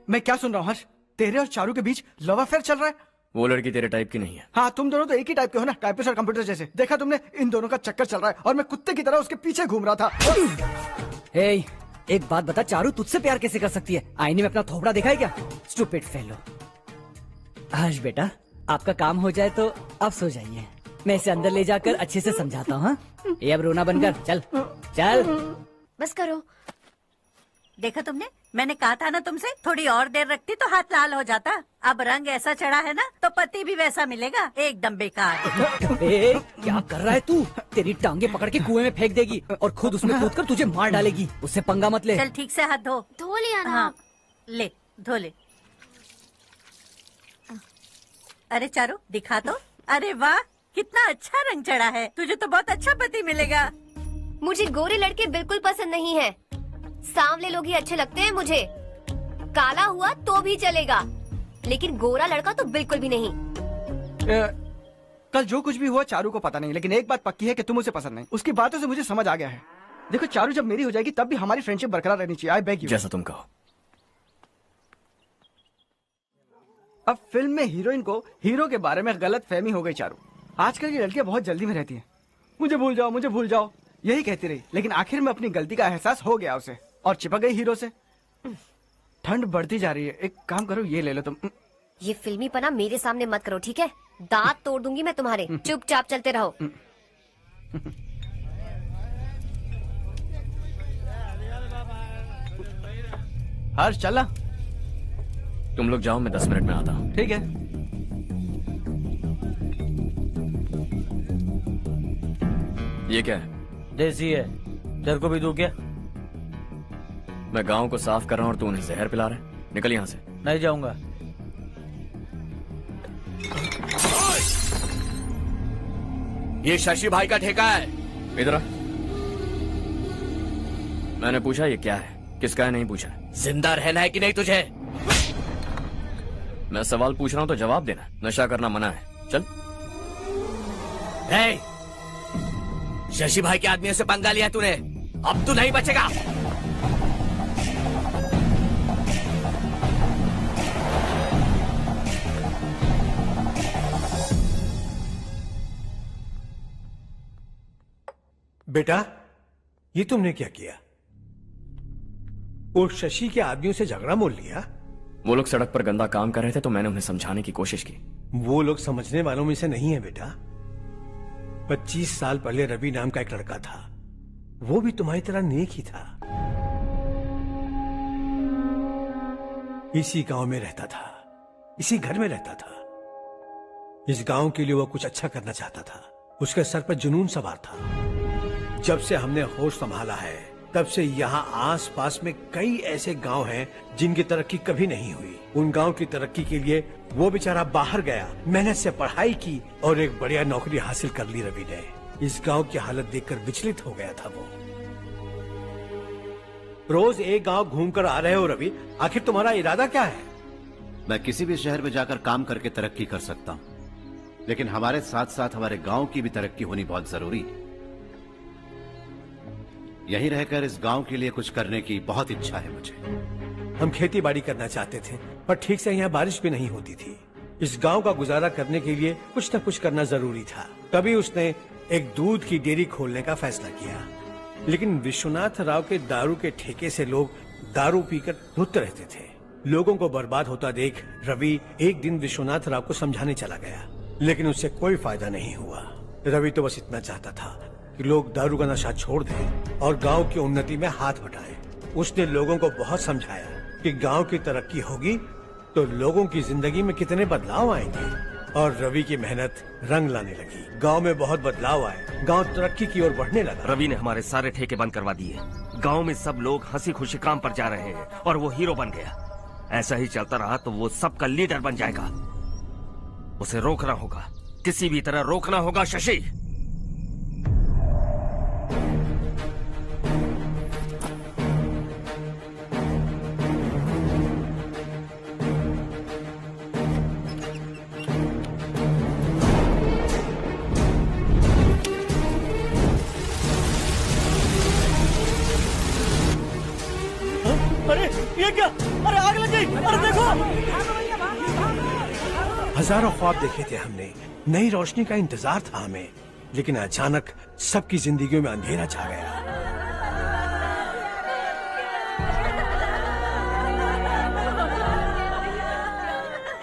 मैं क्या सुन रहा हूँ हर्ष? तेरे और चारू के बीच लव अफेयर चल रहा है? वो लड़की तेरे टाइप की नहीं है। हाँ, तुम दोनों तो एक ही टाइप के हो ना, टाइपिस्ट और कंप्यूटर जैसे। देखा तुमने, इन दोनों का चक्कर चल रहा है और मैं कुत्ते की तरह उसके पीछे घूम रहा था। हे, एक बात बता, चारू तुझसे प्यार कैसे कर सकती है? आईने में अपना थोपड़ा देखा है क्या? Stupid fellow. हर्ष बेटा, आपका काम हो जाए तो अब सो जाइए। मैं इसे अंदर ले जाकर अच्छे से समझाता हूँ। ये अब रोना बनकर चल चल। बस करो। देखा तुमने, मैंने कहा था ना तुमसे, थोड़ी और देर रखती तो हाथ लाल हो जाता। अब रंग ऐसा चढ़ा है ना तो पति भी वैसा मिलेगा, एकदम बेकार। क्या कर रहा है तू? तेरी टांगे पकड़ के कुएं में फेंक देगी और खुद उसमें कूदकर तुझे मार डालेगी। उससे पंगा मत ले। चल ठीक से हाथ धो। धो लिया ना। हाँ, ले धो ले। अरे चारू दिखा तो। अरे वाह, कितना अच्छा रंग चढ़ा है। तुझे तो बहुत अच्छा पति मिलेगा। मुझे गोरे लड़के बिल्कुल पसंद नहीं है। सांवले लोग ही अच्छे लगते हैं मुझे। काला हुआ तो भी चलेगा, लेकिन गोरा लड़का तो बिल्कुल भी नहीं। कल जो कुछ भी हुआ चारू को पता नहीं, लेकिन एक बात पक्की है कि तुम उसे पसंद नहीं। उसकी बातों से मुझे समझ आ गया है। देखो चारू जब मेरी हो जाएगी तब भी हमारी फ्रेंडशिप बरकरार रहनी चाहिए। I beg you. जैसा तुम कहो। अब फिल्म में हीरोइन को हीरो के बारे में गलत फहमी हो गई चारू। आजकल की लड़कियां बहुत जल्दी में रहती हैं। मुझे भूल जाओ, मुझे भूल जाओ, यही कहती रही, लेकिन आखिर में अपनी गलती का एहसास हो गया उसे और चिपक गई हीरो से। ठंड बढ़ती जा रही है, एक काम करो ये ले लो तुम। ये फिल्मी पना मेरे सामने मत करो, ठीक है? दांत तोड़ दूंगी मैं तुम्हारे। चुपचाप चलते रहो। हर्ष चला। तुम लोग जाओ, मैं 10 मिनट में आता हूँ। ठीक है। ये क्या है? देसी है, तेरे को भी दूं क्या? मैं गांव को साफ कर रहा हूँ और तू उन्हें जहर पिला रहा है। निकल यहाँ से। नहीं जाऊंगा। ये शशि भाई का ठेका है। इधर आ। मैंने पूछा ये क्या है, किसका है नहीं पूछा। जिंदा रहना है कि नहीं तुझे? मैं सवाल पूछ रहा हूँ तो जवाब देना। नशा करना मना है। चल। hey! शशि भाई के आदमियों से पंगा लिया तूने, अब तू नहीं बचेगा। बेटा, ये तुमने क्या किया? वो शशि के आदमियों से झगड़ा मोल लिया? वो लोग सड़क पर गंदा काम कर रहे थे तो मैंने उन्हें समझाने की कोशिश की। वो लोग समझने वालों में से नहीं है बेटा। 25 साल पहले रवि नाम का एक लड़का था, वो भी तुम्हारी तरह नेक ही था। इसी गांव में रहता था, इसी घर में रहता था। इस गांव के लिए वो कुछ अच्छा करना चाहता था। उसके सर पर जुनून सवार था। जब से हमने होश संभाला है तब से यहाँ आस पास में कई ऐसे गांव हैं जिनकी तरक्की कभी नहीं हुई। उन गांव की तरक्की के लिए वो बेचारा बाहर गया, मेहनत से पढ़ाई की और एक बढ़िया नौकरी हासिल कर ली रवि ने। इस गांव की हालत देखकर विचलित हो गया था वो। रोज एक गांव घूमकर आ रहे हो रवि, आखिर तुम्हारा इरादा क्या है? मैं किसी भी शहर में जाकर काम करके तरक्की कर सकता हूँ, लेकिन हमारे साथ साथ हमारे गांव की भी तरक्की होनी बहुत जरूरी है। यहीं रहकर इस गांव के लिए कुछ करने की बहुत इच्छा है मुझे। हम खेती बाड़ी करना चाहते थे, पर ठीक से यहाँ बारिश भी नहीं होती थी। इस गांव का गुजारा करने के लिए कुछ न कुछ करना जरूरी था। तभी उसने एक दूध की डेयरी खोलने का फैसला किया। लेकिन विश्वनाथ राव के दारू के ठेके से लोग दारू पीकर धुत रहते थे। लोगों को बर्बाद होता देख रवि एक दिन विश्वनाथ राव को समझाने चला गया, लेकिन उससे कोई फायदा नहीं हुआ। रवि तो बस इतना चाहता था कि लोग दारू का नशा छोड़ दें और गांव की उन्नति में हाथ बटाएं। उसने लोगों को बहुत समझाया कि गांव की तरक्की होगी तो लोगों की जिंदगी में कितने बदलाव आएंगे, और रवि की मेहनत रंग लाने लगी। गांव में बहुत बदलाव आए, गांव तरक्की की ओर बढ़ने लगा। रवि ने हमारे सारे ठेके बंद करवा दिए। गांव में सब लोग हंसी खुशी काम पर जा रहे हैं और वो हीरो बन गया। ऐसा ही चलता रहा तो वो सबका लीडर बन जाएगा। उसे रोकना होगा, किसी भी तरह रोकना होगा शशि। अरे ये क्या? अरे आग लग गई! अरे देखो! हजारों ख्वाब देखे थे हमने, नई रोशनी का इंतजार था हमें, लेकिन अचानक सबकी जिंदगियों में अंधेरा छा गया।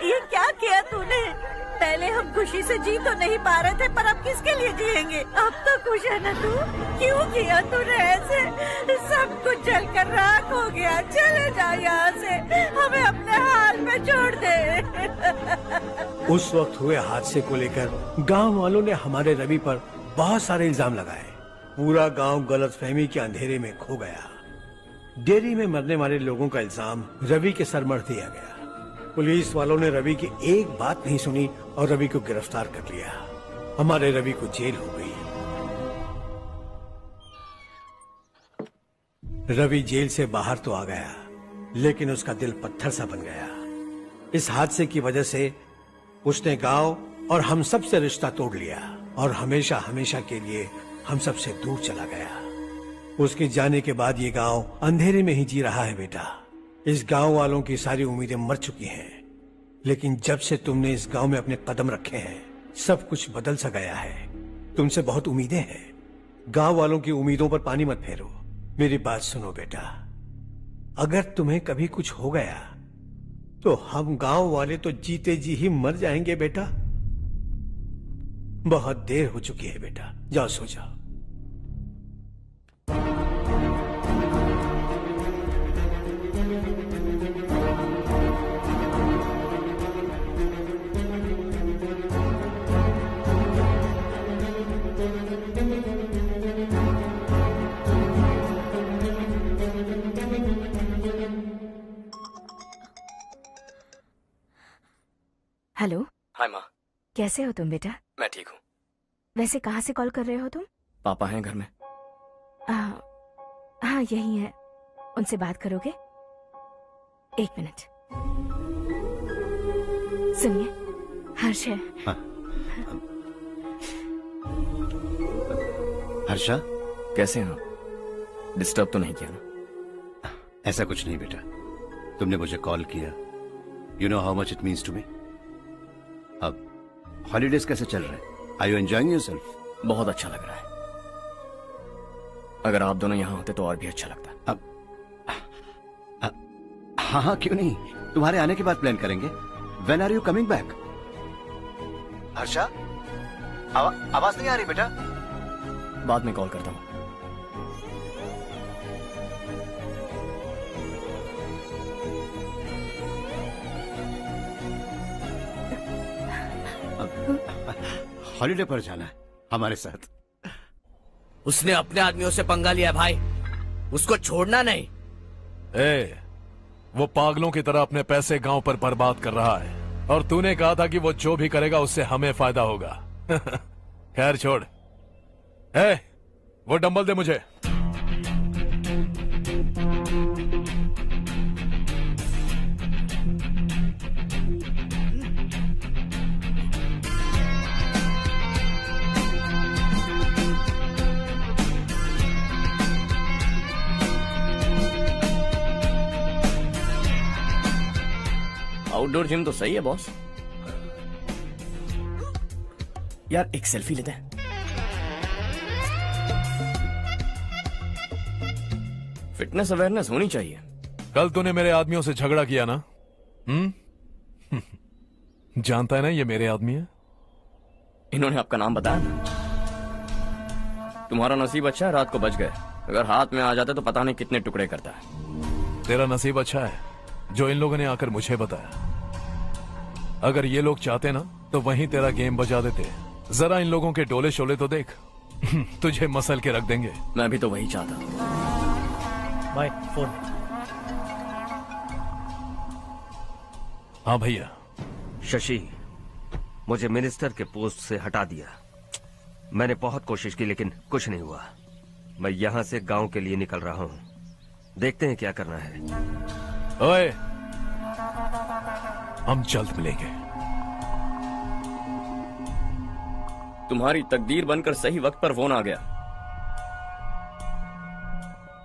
ये क्या किया तूने? पहले हम खुशी से जी तो नहीं पा रहे थे, पर अब किसके लिए जिएंगे? अब तो खुश है ना तू? क्यों किया तूने ऐसे? सब कुछ जलकर राख हो गया। चले जा यहाँ से, हमें अपने हाल में छोड़ दे। उस वक्त हुए हादसे को लेकर गांव वालों ने हमारे रवि पर बहुत सारे इल्जाम लगाए। पूरा गांव गलतफहमी के अंधेरे में खो गया। डेयरी में मरने वाले लोगों का इल्जाम रवि के सर मढ़ दिया गया। पुलिस वालों ने रवि की एक बात नहीं सुनी और रवि को गिरफ्तार कर लिया। हमारे रवि को जेल हो गई। रवि जेल से बाहर तो आ गया, लेकिन उसका दिल पत्थर सा बन गया। इस हादसे की वजह से उसने गांव और हम सब से रिश्ता तोड़ लिया और हमेशा हमेशा के लिए हम सब से दूर चला गया। उसके जाने के बाद ये गांव अंधेरे में ही जी रहा है बेटा। इस गांव वालों की सारी उम्मीदें मर चुकी हैं, लेकिन जब से तुमने इस गांव में अपने कदम रखे हैं, सब कुछ बदल सा गया है। तुमसे बहुत उम्मीदें हैं। गांव वालों की उम्मीदों पर पानी मत फेरो। मेरी बात सुनो बेटा, अगर तुम्हें कभी कुछ हो गया तो हम गांव वाले तो जीते जी ही मर जाएंगे बेटा। बहुत देर हो चुकी है बेटा, जाओ सो जाओ। हेलो। हाय माँ। कैसे हो तुम बेटा? मैं ठीक हूँ। वैसे कहाँ से कॉल कर रहे हो तुम? पापा हैं घर में। हाँ यही है। उनसे बात करोगे? एक मिनट। सुनिए, हर्ष है। हाँ। हर्षा, कैसे हैं आप? डिस्टर्ब तो नहीं किया ना? ऐसा कुछ नहीं बेटा, तुमने मुझे कॉल किया। You know how much it means to me. अब हॉलीडेज कैसे चल रहे हैं? Are you enjoying yourself? बहुत अच्छा लग रहा है। अगर आप दोनों यहाँ होते तो और भी अच्छा लगता। अब हाँ हाँ क्यों नहीं, तुम्हारे आने के बाद प्लान करेंगे। When are you coming back? Harsha, आवाज नहीं आ रही बेटा। बाद में कॉल करता हूँ। हॉलीडे पर जाना है हमारे साथ। उसने अपने आदमियों से पंगा लिया भाई, उसको छोड़ना नहीं। वो पागलों की तरह अपने पैसे गांव पर बर्बाद कर रहा है और तूने कहा था कि वो जो भी करेगा उससे हमें फायदा होगा। खैर छोड़। वो डंबल दे मुझे। आउटडोर जिम तो सही है बॉस। यार एक सेल्फी लेते हैं। फिटनेस अवेयरनेस होनी चाहिए। कल तूने मेरे आदमियों से झगड़ा किया ना? जानता है ना ये मेरे आदमी है। इन्होंने आपका नाम बताया? तुम्हारा नसीब अच्छा है रात को बच गए, अगर हाथ में आ जाते तो पता नहीं कितने टुकड़े करता है। तेरा नसीब अच्छा है जो इन लोगों ने आकर मुझे बताया। अगर ये लोग चाहते ना तो वहीं तेरा गेम बजा देते। जरा इन लोगों के डोले शोले तो देख। तुझे मसल के रख देंगे। मैं भी तो वही चाहता हूं। Bye phone. हाँ भैया। शशि, मुझे मिनिस्टर के पोस्ट से हटा दिया। मैंने बहुत कोशिश की लेकिन कुछ नहीं हुआ। मैं यहाँ से गांव के लिए निकल रहा हूँ। देखते हैं क्या करना है। ओए, हम जल्द मिलेंगे। तुम्हारी तकदीर बनकर सही वक्त पर फोन आ गया।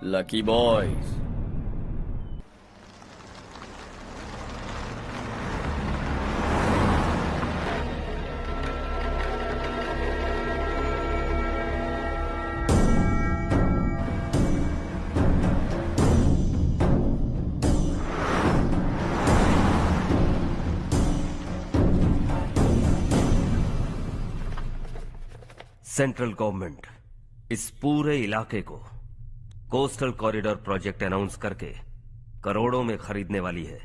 Lucky boys. सेंट्रल गवर्नमेंट इस पूरे इलाके को कोस्टल कॉरिडोर प्रोजेक्ट अनाउंस करके करोड़ों में खरीदने वाली है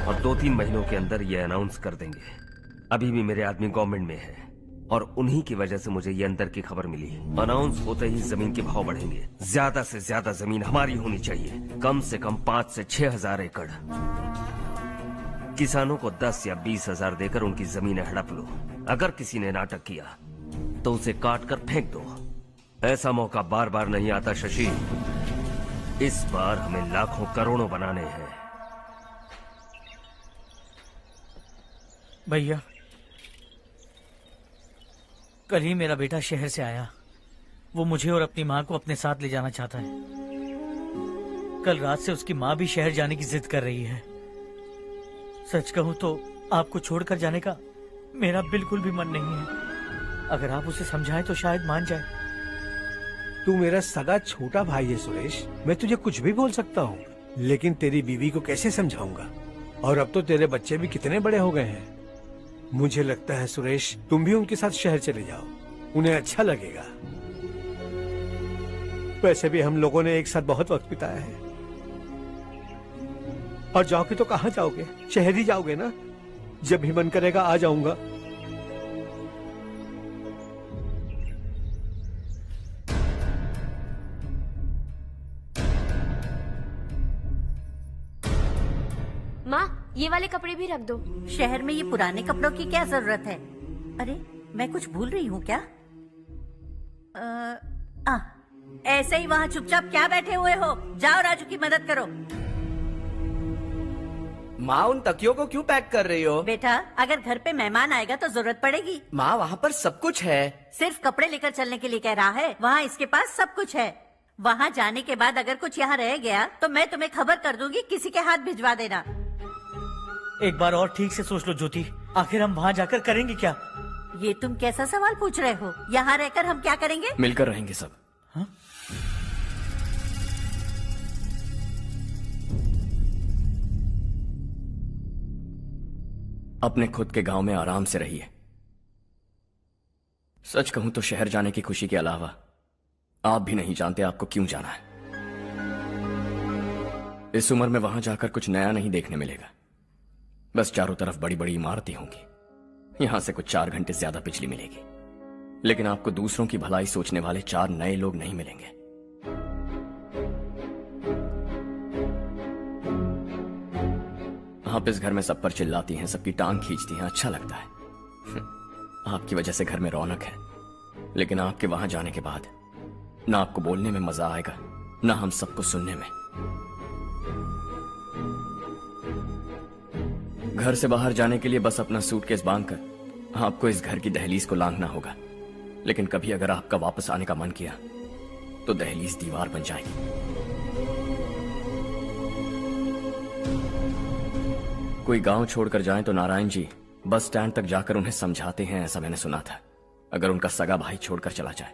और 2-3 महीनों के अंदर ये अनाउंस कर देंगे। अभी भी मेरे आदमी गवर्नमेंट में है और उन्हीं की वजह से मुझे ये अंदर की खबर मिली। अनाउंस होते ही जमीन के भाव बढ़ेंगे। ज्यादा से ज्यादा जमीन हमारी होनी चाहिए, कम से कम 5 से 6 हजार एकड़। किसानों को 10 या 20 हजार देकर उनकी जमीनें हड़प लो। अगर किसी ने नाटक किया तो उसे काट कर फेंक दो। ऐसा मौका बार बार नहीं आता शशि। इस बार हमें लाखों करोड़ों बनाने हैं। भैया, कल ही मेरा बेटा शहर से आया। वो मुझे और अपनी माँ को अपने साथ ले जाना चाहता है। कल रात से उसकी माँ भी शहर जाने की जिद कर रही है। सच कहूँ तो आपको छोड़कर जाने का मेरा बिल्कुल भी मन नहीं है। अगर आप उसे समझाएं तो शायद मान जाए। तू मेरा सगा छोटा भाई है सुरेश, मैं तुझे कुछ भी बोल सकता हूँ, लेकिन तेरी बीवी को कैसे समझाऊंगा? और अब तो तेरे बच्चे भी कितने बड़े हो गए हैं। मुझे लगता है सुरेश, तुम भी उनके साथ शहर चले जाओ, उन्हें अच्छा लगेगा। वैसे भी हम लोगों ने एक साथ बहुत वक्त बिताया है। और जाओगे तो कहाँ जाओगे? शहर ही जाओगे ना? जब भी मन करेगा आ जाऊंगा। माँ, ये वाले कपड़े भी रख दो। शहर में ये पुराने कपड़ों की क्या जरूरत है? अरे, मैं कुछ भूल रही हूँ क्या? ऐसे ही वहाँ चुपचाप क्या बैठे हुए हो? जाओ राजू की मदद करो। माँ, उन तकियों को क्यों पैक कर रही हो? बेटा, अगर घर पे मेहमान आएगा तो जरूरत पड़ेगी। माँ, वहाँ पर सब कुछ है। सिर्फ कपड़े लेकर चलने के लिए कह रहा है? वहाँ इसके पास सब कुछ है। वहाँ जाने के बाद अगर कुछ यहाँ रह गया तो मैं तुम्हें खबर कर दूंगी, किसी के हाथ भिजवा देना। एक बार और ठीक से सोच लो ज्योति, आखिर हम वहाँ जाकर करेंगे क्या? ये तुम कैसा सवाल पूछ रहे हो? यहाँ रहकर हम क्या करेंगे? मिलकर रहेंगे सब। हाँ? अपने खुद के गांव में आराम से रहिए। सच कहूं तो शहर जाने की खुशी के अलावा आप भी नहीं जानते आपको क्यों जाना है। इस उम्र में वहां जाकर कुछ नया नहीं देखने मिलेगा। बस चारों तरफ बड़ी बड़ी इमारतें होंगी। यहां से कुछ 4 घंटे ज्यादा बिजली मिलेगी, लेकिन आपको दूसरों की भलाई सोचने वाले 4 नए लोग नहीं मिलेंगे। आप इस घर में सब पर चिल्लाती हैं, सबकी टांग खींचती हैं, अच्छा लगता है। आपकी वजह से घर में रौनक है, लेकिन आपके वहां जाने के बाद ना आपको बोलने में मजा आएगा, ना हम सबको सुनने में। घर से बाहर जाने के लिए बस अपना सूटकेस बांधकर आपको इस घर की दहलीज को लांघना होगा। लेकिन कभी अगर आपका वापस आने का मन किया तो दहलीज दीवार बन जाएगी। कोई गांव छोड़कर जाए तो नारायण जी बस स्टैंड तक जाकर उन्हें समझाते हैं, ऐसा मैंने सुना था। अगर उनका सगा भाई छोड़कर चला जाए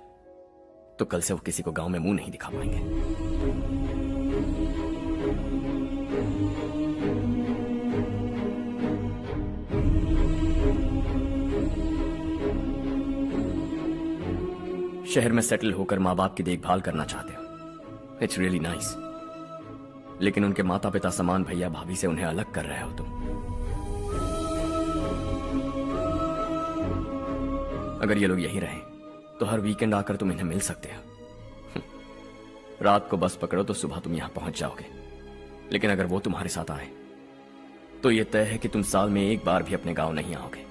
तो कल से वो किसी को गांव में मुंह नहीं दिखा पाएंगे। शहर में सेटल होकर माँ बाप की देखभाल करना चाहते हो, इट्स रियली नाइस। लेकिन उनके माता पिता समान भैया भाभी से उन्हें अलग कर रहे हो तुम। अगर ये लोग यही रहे तो हर वीकेंड आकर तुम इन्हें मिल सकते हो। रात को बस पकड़ो तो सुबह तुम यहां पहुंच जाओगे। लेकिन अगर वो तुम्हारे साथ आए तो ये तय है कि तुम साल में एक बार भी अपने गांव नहीं आओगे।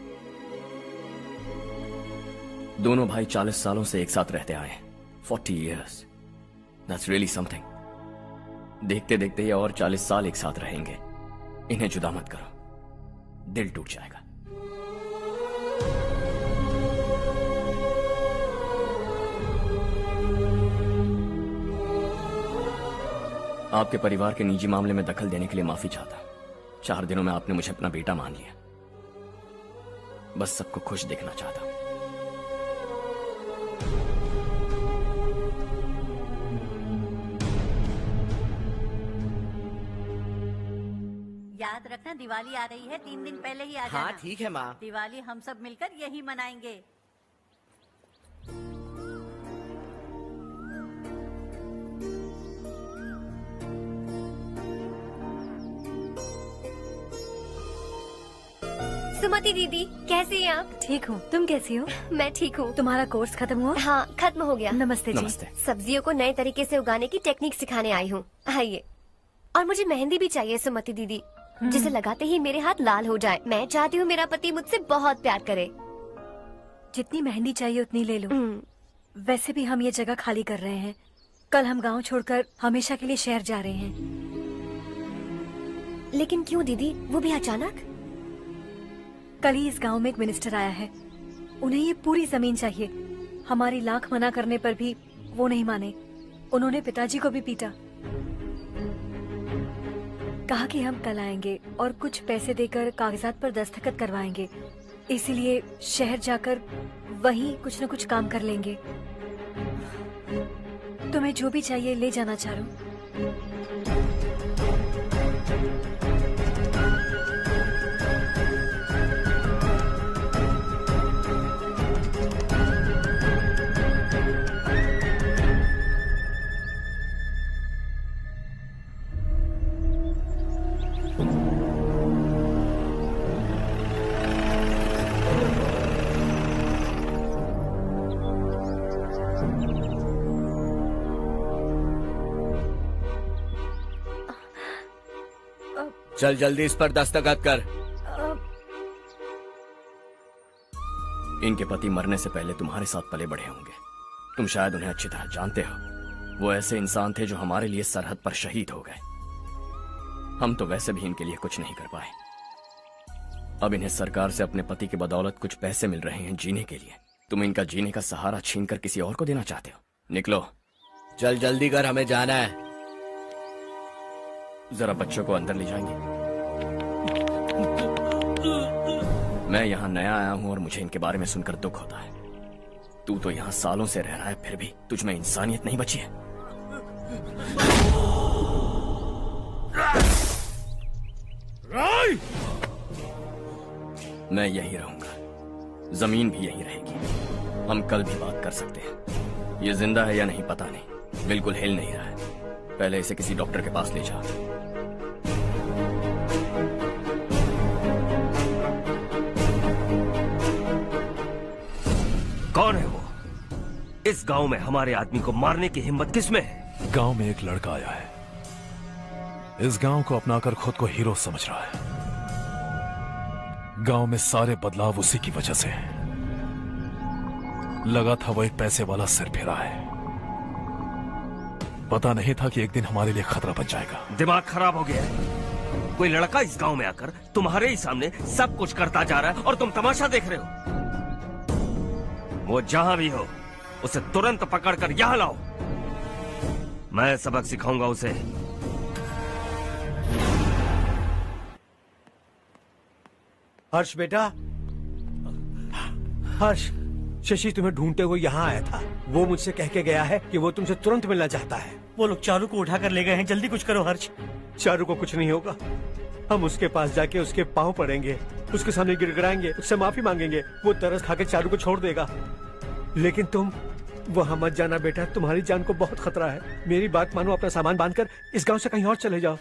दोनों भाई 40 सालों से एक साथ रहते आए, 40 years, that's really something। देखते देखते ये और 40 साल एक साथ रहेंगे। इन्हें जुदा मत करो, दिल टूट जाएगा। आपके परिवार के निजी मामले में दखल देने के लिए माफी चाहता। 4 दिनों में आपने मुझे अपना बेटा मान लिया। बस सबको खुश देखना चाहता। याद रखना, दिवाली आ रही है, 3 दिन पहले ही आ जाना। हाँ ठीक है माँ। दिवाली हम सब मिलकर यही मनाएंगे। सुमति दीदी, कैसी हैं आप? ठीक हूँ, तुम कैसी हो? मैं ठीक हूँ। तुम्हारा कोर्स खत्म हुआ? हाँ, खत्म हो गया। नमस्ते जी। नमस्ते। सब्जियों को नए तरीके से उगाने की टेक्निक सिखाने आई हूँ। आइए। और मुझे मेहंदी भी चाहिए सुमति दीदी, जिसे लगाते ही मेरे हाथ लाल हो जाए। मैं चाहती हूँ मेरा पति मुझसे बहुत प्यार करे। जितनी मेहंदी चाहिए उतनी ले लो। वैसे भी हम ये जगह खाली कर रहे हैं। कल हम गांव छोड़कर हमेशा के लिए शहर जा रहे हैं। लेकिन क्यों दीदी, वो भी अचानक? कल ही इस गांव में एक मिनिस्टर आया है। उन्हें ये पूरी जमीन चाहिए। हमारी लाख मना करने पर भी वो नहीं माने। उन्होंने पिताजी को भी पीटा। कहा कि हम कल आएंगे और कुछ पैसे देकर कागजात पर दस्तखत करवाएंगे। इसीलिए शहर जाकर वहीं कुछ न कुछ काम कर लेंगे। तुम्हें जो भी चाहिए ले जाना चारू। चल जल्दी इस पर दस्तखत कर। इनके पति मरने से पहले तुम्हारे साथ पले बढ़े होंगे। तुम शायद उन्हें अच्छी तरह जानते हो। वो ऐसे इंसान थे जो हमारे लिए सरहद पर शहीद हो गए। हम तो वैसे भी इनके लिए कुछ नहीं कर पाए। अब इन्हें सरकार से अपने पति की बदौलत कुछ पैसे मिल रहे हैं जीने के लिए। तुम इनका जीने का सहारा छीनकर किसी और को देना चाहते हो। निकलो। चल जल्दी कर, हमें जाना है। जरा बच्चों को अंदर ले जाएंगे। मैं यहाँ नया आया हूँ और मुझे इनके बारे में सुनकर दुख होता है। तू तो यहाँ सालों से रह रहा है, फिर भी तुझ में इंसानियत नहीं बची है। मैं यही रहूंगा, जमीन भी यही रहेगी। हम कल भी बात कर सकते हैं। ये जिंदा है या नहीं पता नहीं, बिल्कुल हिल नहीं रहा है। पहले इसे किसी डॉक्टर के पास ले जा। कौन है वो? इस गांव में हमारे आदमी को मारने की हिम्मत किसमें है? गांव में एक लड़का आया है। इस गांव को अपनाकर खुद को हीरो समझ रहा है। गांव में सारे बदलाव उसी की वजह से हैं। लगा था वो एक पैसे वाला सिर फिरा है। पता नहीं था कि एक दिन हमारे लिए खतरा बन जाएगा। दिमाग खराब हो गया है। कोई लड़का इस गांव में आकर तुम्हारे ही सामने सब कुछ करता जा रहा है और तुम तमाशा देख रहे हो। वो जहां भी हो उसे तुरंत पकड़कर यहां लाओ। मैं सबक सिखाऊंगा उसे। हर्ष बेटा, हर्ष, शशि तुम्हें ढूंढते हुए यहाँ आया था। वो मुझसे कह के गया है कि वो तुमसे तुरंत मिलना चाहता है। वो लोग चारू को उठाकर ले गए हैं। जल्दी कुछ करो हर्ष। चारू को कुछ नहीं होगा। हम उसके पास जाके उसके पांव पड़ेंगे, उसके सामने गिड़गिड़ाएंगे, उससे माफी मांगेंगे। वो तरस खा के चारू को छोड़ देगा। लेकिन तुम वहां मत जाना बेटा, तुम्हारी जान को बहुत खतरा है। मेरी बात मानो, अपना सामान बांधकर इस गांव से कहीं और चले जाओ।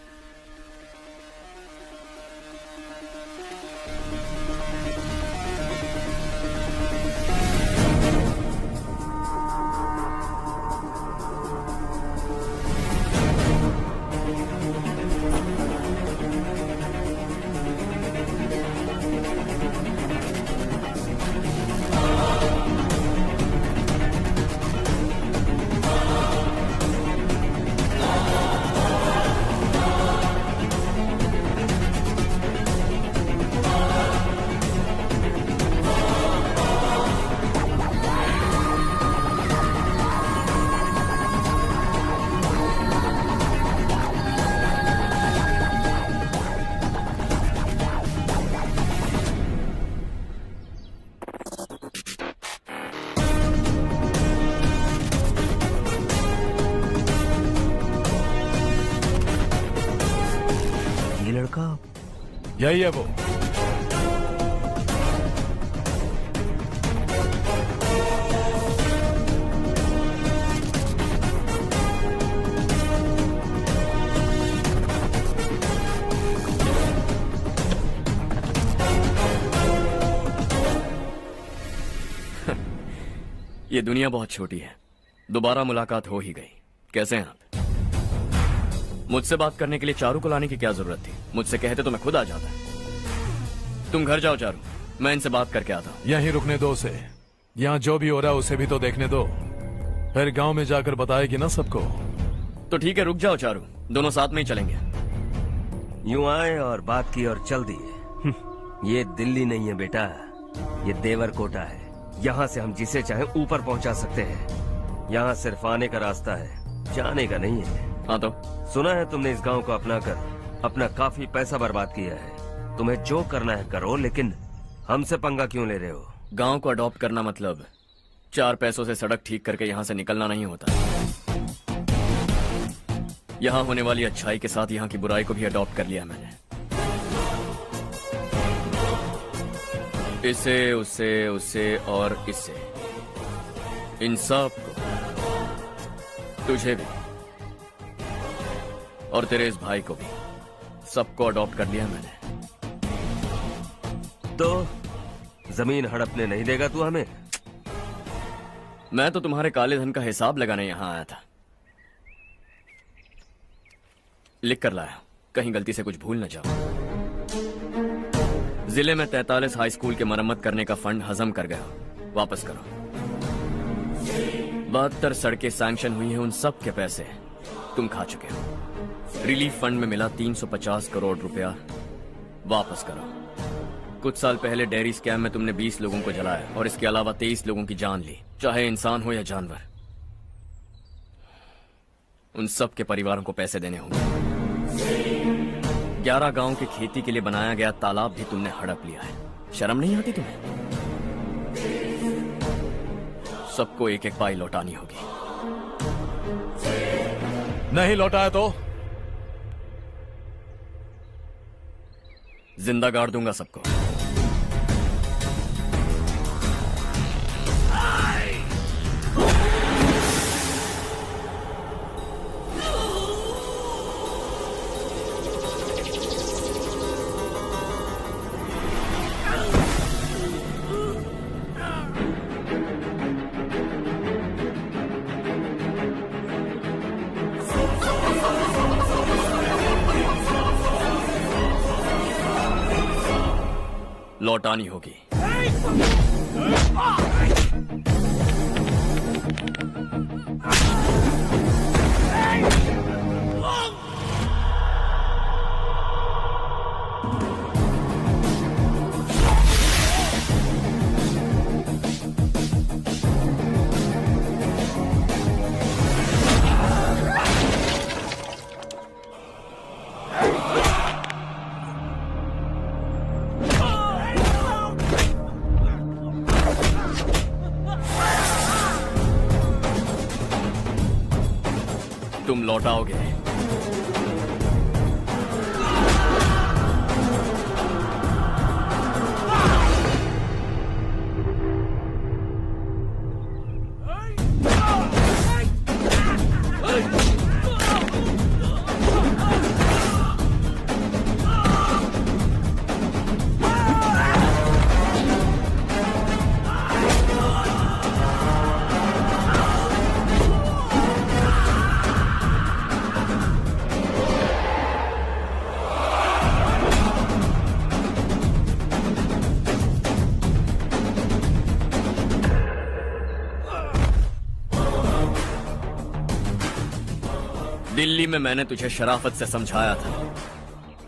यही है वो। ये दुनिया बहुत छोटी है, दोबारा मुलाकात हो ही गई। कैसे हैं आप? मुझसे बात करने के लिए चारू को लाने की क्या जरूरत थी? मुझसे कहते तो मैं खुद आ जाता। तुम घर जाओ चारू, मैं इनसे बात करके आता हूँ। यहीं रुकने दो उसे, यहाँ जो भी हो रहा है उसे भी तो देखने दो, फिर गांव में जाकर बताएगी ना सबको। तो ठीक है, रुक जाओ चारू, दोनों साथ में ही चलेंगे। यूं आए और बात की और चल दिए। ये दिल्ली नहीं है बेटा, ये देवरकोटा है। यहाँ से हम जिसे चाहे ऊपर पहुँचा सकते हैं। यहाँ सिर्फ आने का रास्ता है, जाने का नहीं है। हाँ तो सुना है तुमने इस गांव को अपना कर अपना काफी पैसा बर्बाद किया है। तुम्हें जो करना है करो, लेकिन हमसे पंगा क्यों ले रहे हो? गांव को अडॉप्ट करना मतलब 4 पैसों से सड़क ठीक करके यहाँ से निकलना नहीं होता। यहाँ होने वाली अच्छाई के साथ यहाँ की बुराई को भी अडॉप्ट कर लिया मैंने। इसे, उसे, उसे और इससे, इन सब को, तुझे भी और तेरे इस भाई को भी, सबको अडॉप्ट कर लिया मैंने। तो जमीन हड़पने नहीं देगा तू हमें? मैं तो तुम्हारे काले धन का हिसाब लगाने यहां आया था। लिख कर लाया, कहीं गलती से कुछ भूल न जाओ। जिले में 43 हाई स्कूल के मरम्मत करने का फंड हजम कर गया, वापस करो। 72 सड़कें सैंक्शन हुई हैं, उन सब के पैसे तुम खा चुके हो। रिलीफ फंड में मिला 350 करोड़ रुपया, वापस करो। कुछ साल पहले डेयरी स्कैम में तुमने 20 लोगों को जलाया और इसके अलावा 23 लोगों की जान ली, चाहे इंसान हो या जानवर। उन सब के परिवारों को पैसे देने होंगे। 11 गांव की खेती के लिए बनाया गया तालाब भी तुमने हड़प लिया है। शर्म नहीं आती तुम्हें? सबको एक एक पाई लौटानी होगी। नहीं लौटाया तो जिंदा गाड़ दूंगा सबको। लौटानी होगी। तुम लौटाओगे। दिल्ली में मैंने तुझे शराफत से समझाया था,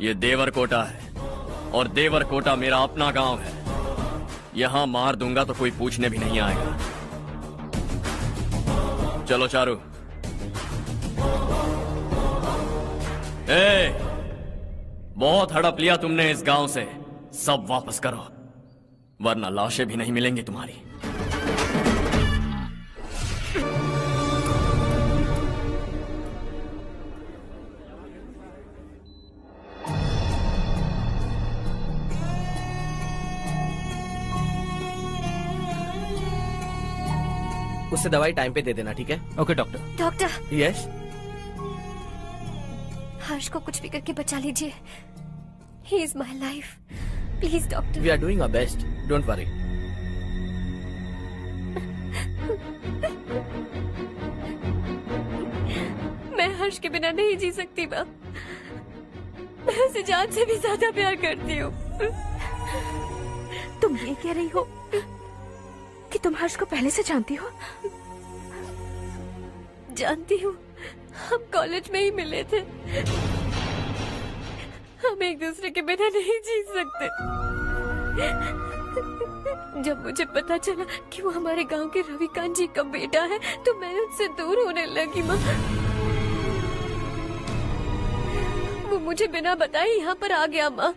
ये देवरकोटा है और देवरकोटा मेरा अपना गांव है। यहां मार दूंगा तो कोई पूछने भी नहीं आएगा। चलो चारू। बहुत हड़प लिया तुमने इस गांव से, सब वापस करो, वरना लाशें भी नहीं मिलेंगी तुम्हारी। उससे दवाई टाइम पे दे देना, ठीक है? Okay doctor. Doctor. Yes. Harsh को कुछ भी करके बचा लीजिए। He is my life, please doctor. We are doing our best, don't worry. के बिना नहीं जी सकती माँ। मैं उसे जान से भी ज्यादा प्यार करती हूँ। तुम ये कह रही हो कि तुम हर्ष को पहले से जानती हो? जानती हूँ, हम कॉलेज में ही मिले थे। हम एक दूसरे के बिना नहीं जी सकते। जब मुझे पता चला कि वो हमारे गांव के रविकांत जी का बेटा है तो मैं उनसे दूर होने लगी माँ। वो मुझे बिना बताए यहाँ पर आ गया माँ।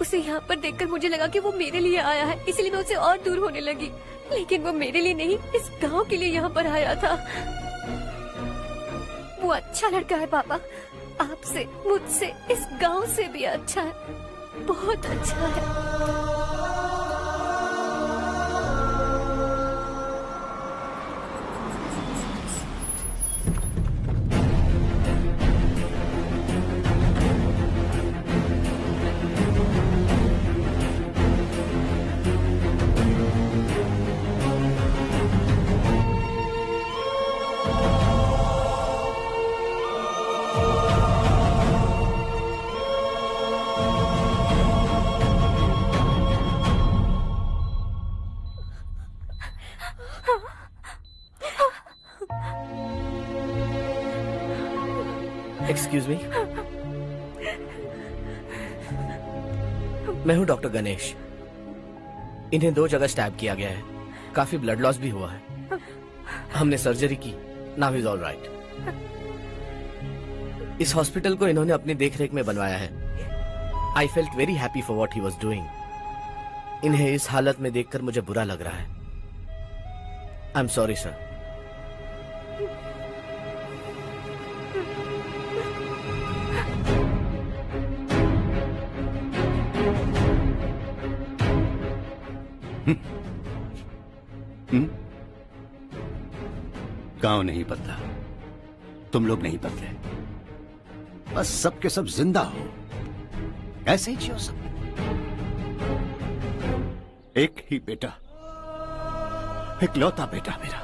उसे यहाँ पर देखकर मुझे लगा कि वो मेरे लिए आया है, इसलिए मैं उससे और दूर होने लगी। लेकिन वो मेरे लिए नहीं, इस गांव के लिए यहाँ पर आया था। वो अच्छा लड़का है पापा, आपसे, मुझसे, इस गांव से भी अच्छा है, बहुत अच्छा है। एक्सक्यूज मी, मैं हूं डॉक्टर गणेश। इन्हें 2 जगह स्टैब किया गया है, काफी ब्लड लॉस भी हुआ है। हमने सर्जरी की, नाउ इज ऑल राइट। इस हॉस्पिटल को इन्होंने अपनी देखरेख में बनवाया है। I felt very happy for what he was doing. इन्हें इस हालत में देखकर मुझे बुरा लग रहा है। I am sorry sir. गांव नहीं बदला, तुम लोग नहीं बदले, बस सब के सब जिंदा हो, ऐसे ही जियो सब। एक ही बेटा, इकलौता बेटा मेरा,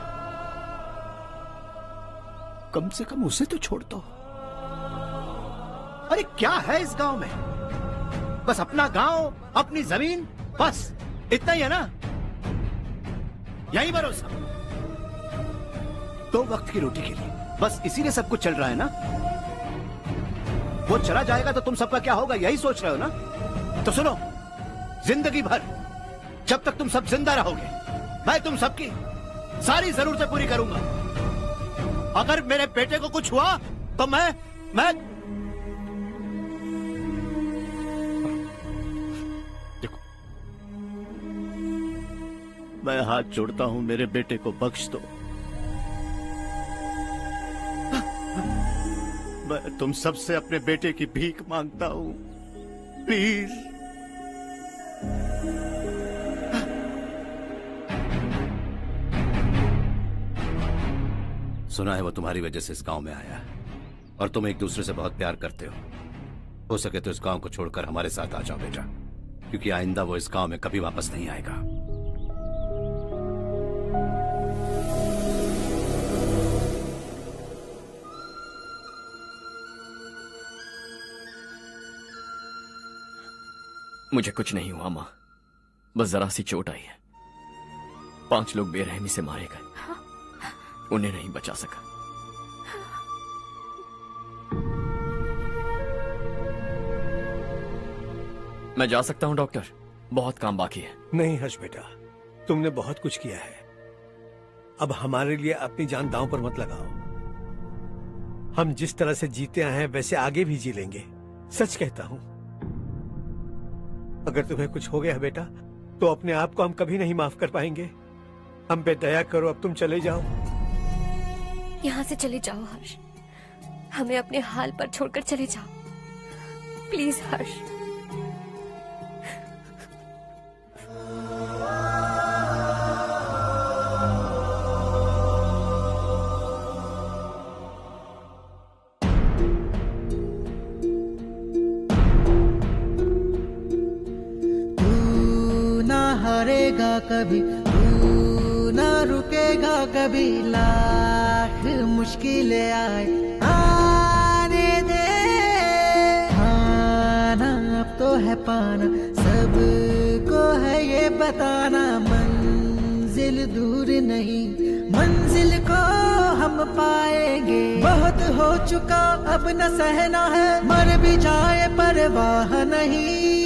कम से कम उसे तो छोड़ दो। अरे क्या है इस गांव में? बस अपना गांव, अपनी जमीन, बस इतना ही है ना? यही भरोसा 2 वक्त की रोटी के लिए, बस इसीलिए सब कुछ चल रहा है ना? वो चला जाएगा तो तुम सबका क्या होगा, यही सोच रहे हो ना? तो सुनो, जिंदगी भर जब तक तुम सब जिंदा रहोगे, मैं तुम सबकी सारी जरूरतें पूरी करूंगा। अगर मेरे बेटे को कुछ हुआ तो मैं देखो, मैं हाथ जोड़ता हूं, मेरे बेटे को बख्श दो। मैं तुम सबसे अपने बेटे की भीख मांगता हूं, प्लीज। सुना है वो तुम्हारी वजह से इस गांव में आया है और तुम एक दूसरे से बहुत प्यार करते हो सके तो इस गांव को छोड़कर हमारे साथ आ जाओ बेटा, क्योंकि आइंदा वो इस गांव में कभी वापस नहीं आएगा। मुझे कुछ नहीं हुआ माँ, बस जरा सी चोट आई है। 5 लोग बेरहमी से मारे गए, उन्हें नहीं बचा सका। मैं जा सकता हूं डॉक्टर, बहुत काम बाकी है। नहीं हर्ष बेटा, तुमने बहुत कुछ किया है, अब हमारे लिए अपनी जान दांव पर मत लगाओ। हम जिस तरह से जीते आए हैं वैसे आगे भी जी लेंगे, सच कहता हूं। अगर तुम्हें कुछ हो गया बेटा तो अपने आप को हम कभी नहीं माफ कर पाएंगे। हम पे दया करो, अब तुम चले जाओ। यहाँ से चले जाओ हर्ष, हमें अपने हाल पर छोड़कर चले जाओ, प्लीज हर्ष। हारेगा कभी, तू ना रुकेगा कभी, लाख मुश्किलें आए आने दे। खाना अब तो है पाना, सबको है ये बताना, मंजिल दूर नहीं, मंजिल को हम पाएंगे। बहुत हो चुका अब न सहना है, मर भी जाए परवाह नहीं।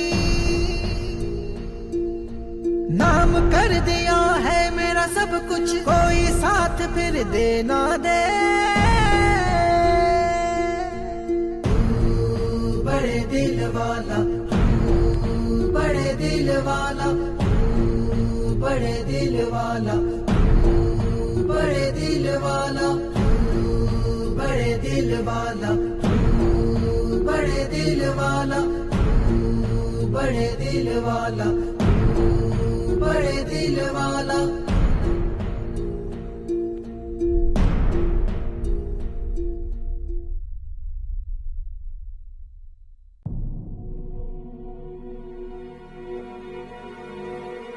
नाम कर दिया है मेरा सब कुछ, कोई साथ फिर देना दे। तू बड़े दिल वाला, तू बड़े दिल वाला, तू बड़े दिल वाला, तू बड़े दिल वाला, तू बड़े दिल वाला, तू बड़े दिल वाला, तू बड़े दिल वाला, बड़े दिल वाला।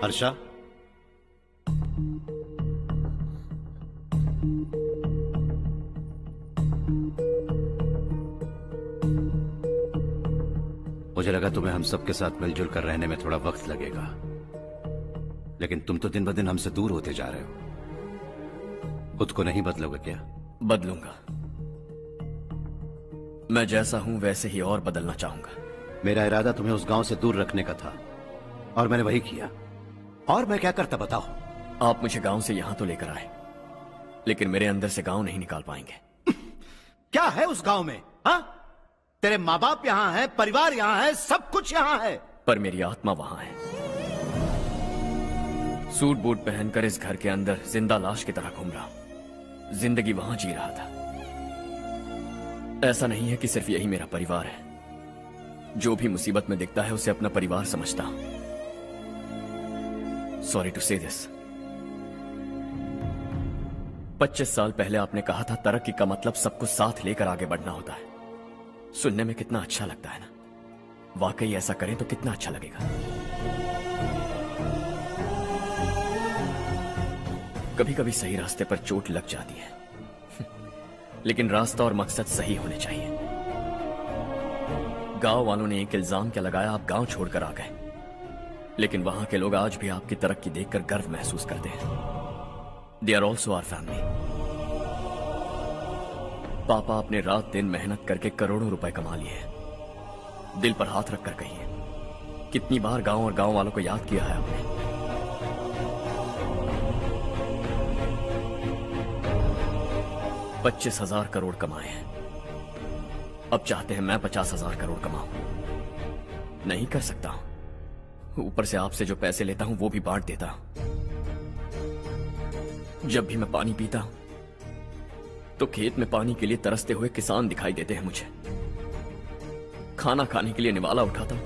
हर्षा, मुझे लगा तुम्हें हम सबके साथ मिलजुल कर रहने में थोड़ा वक्त लगेगा, लेकिन तुम तो दिन ब दिन हमसे दूर होते जा रहे हो। खुद को नहीं बदलोगे क्या? बदलूंगा। मैं जैसा हूं वैसे ही और बदलना चाहूंगा। मेरा इरादा तुम्हें उस गांव से दूर रखने का था और मैंने वही किया। और मैं क्या करता बताओ? आप मुझे गांव से यहां तो लेकर आए, लेकिन मेरे अंदर से गांव नहीं निकाल पाएंगे। क्या है उस गांव में? हाँ, तेरे माँ बाप यहाँ है, परिवार यहाँ है, सब कुछ यहाँ है, पर मेरी आत्मा वहां है। सूट बूट पहनकर इस घर के अंदर जिंदा लाश की तरह घूम रहा हूं। जिंदगी वहां जी रहा था। ऐसा नहीं है कि सिर्फ यही मेरा परिवार है। जो भी मुसीबत में दिखता है उसे अपना परिवार समझता हूं। सॉरी टू से दिस। 25 साल पहले आपने कहा था तरक्की का मतलब सबको साथ लेकर आगे बढ़ना होता है। सुनने में कितना अच्छा लगता है ना? वाकई ऐसा करें तो कितना अच्छा लगेगा। कभी कभी सही रास्ते पर चोट लग जाती है, लेकिन रास्ता और मकसद सही होने चाहिए। गांव वालों ने एक इल्जाम क्या लगाया, आप गांव छोड़कर आ गए, लेकिन वहां के लोग आज भी आपकी तरक्की देखकर गर्व महसूस करते हैं। They are also our family. पापा आपने रात दिन मेहनत करके करोड़ों रुपए कमा लिए हैं। दिल पर हाथ रखकर कहिए, कितनी बार गांव और गांव वालों को याद किया है आपने? $25,000 करोड़ कमाए हैं। अब चाहते हैं मैं 50,000 करोड़ कमाऊं। नहीं कर सकता हूं। ऊपर से आपसे जो पैसे लेता हूं वो भी बांट देता हूं। जब भी मैं पानी पीता हूं तो खेत में पानी के लिए तरसते हुए किसान दिखाई देते हैं मुझे। खाना खाने के लिए निवाला उठाता हूं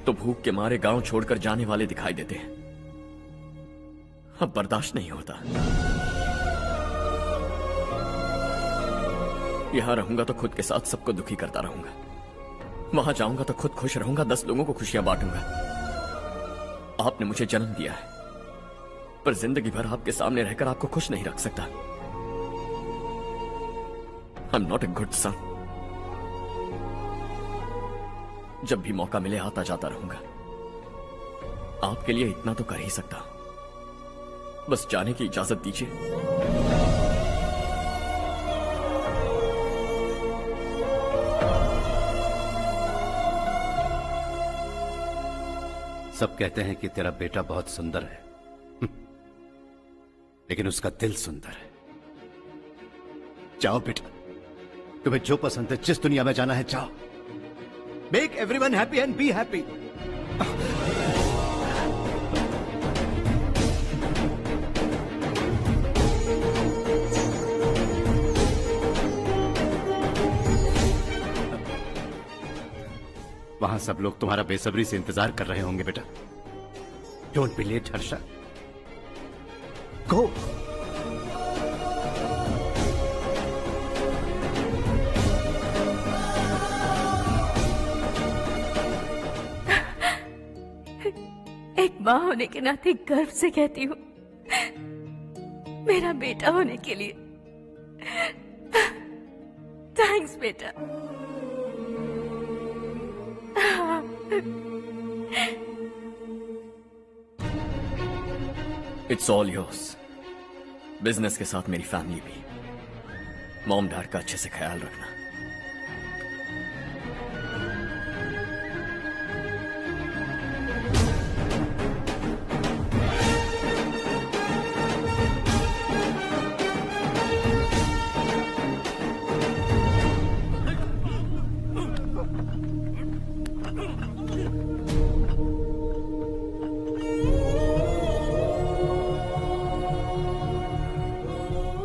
तो भूख के मारे गांव छोड़कर जाने वाले दिखाई देते हैं। अब बर्दाश्त नहीं होता। यहां रहूंगा तो खुद के साथ सबको दुखी करता रहूंगा। वहां जाऊंगा तो खुद खुश रहूंगा, 10 लोगों को खुशियां बांटूंगा। आपने मुझे जन्म दिया है, पर जिंदगी भर आपके सामने रहकर आपको खुश नहीं रख सकता। I am not a good son. जब भी मौका मिले आता जाता रहूंगा। आपके लिए इतना तो कर ही सकता, बस जाने की इजाजत दीजिए। सब कहते हैं कि तेरा बेटा बहुत सुंदर है, लेकिन उसका दिल सुंदर है। जाओ बेटा, तुम्हें जो पसंद है, जिस दुनिया में जाना है जाओ। Make everyone happy and be happy. वहां सब लोग तुम्हारा बेसब्री से इंतजार कर रहे होंगे बेटा। डोंट बी लेट हर्षा, गो। एक माँ होने के नाते गर्व से कहती हूँ, मेरा बेटा होने के लिए थैंक्स बेटा। It's all yours. बिजनेस के साथ मेरी फैमिली भी। मॉम डैड का अच्छे से ख्याल रखना।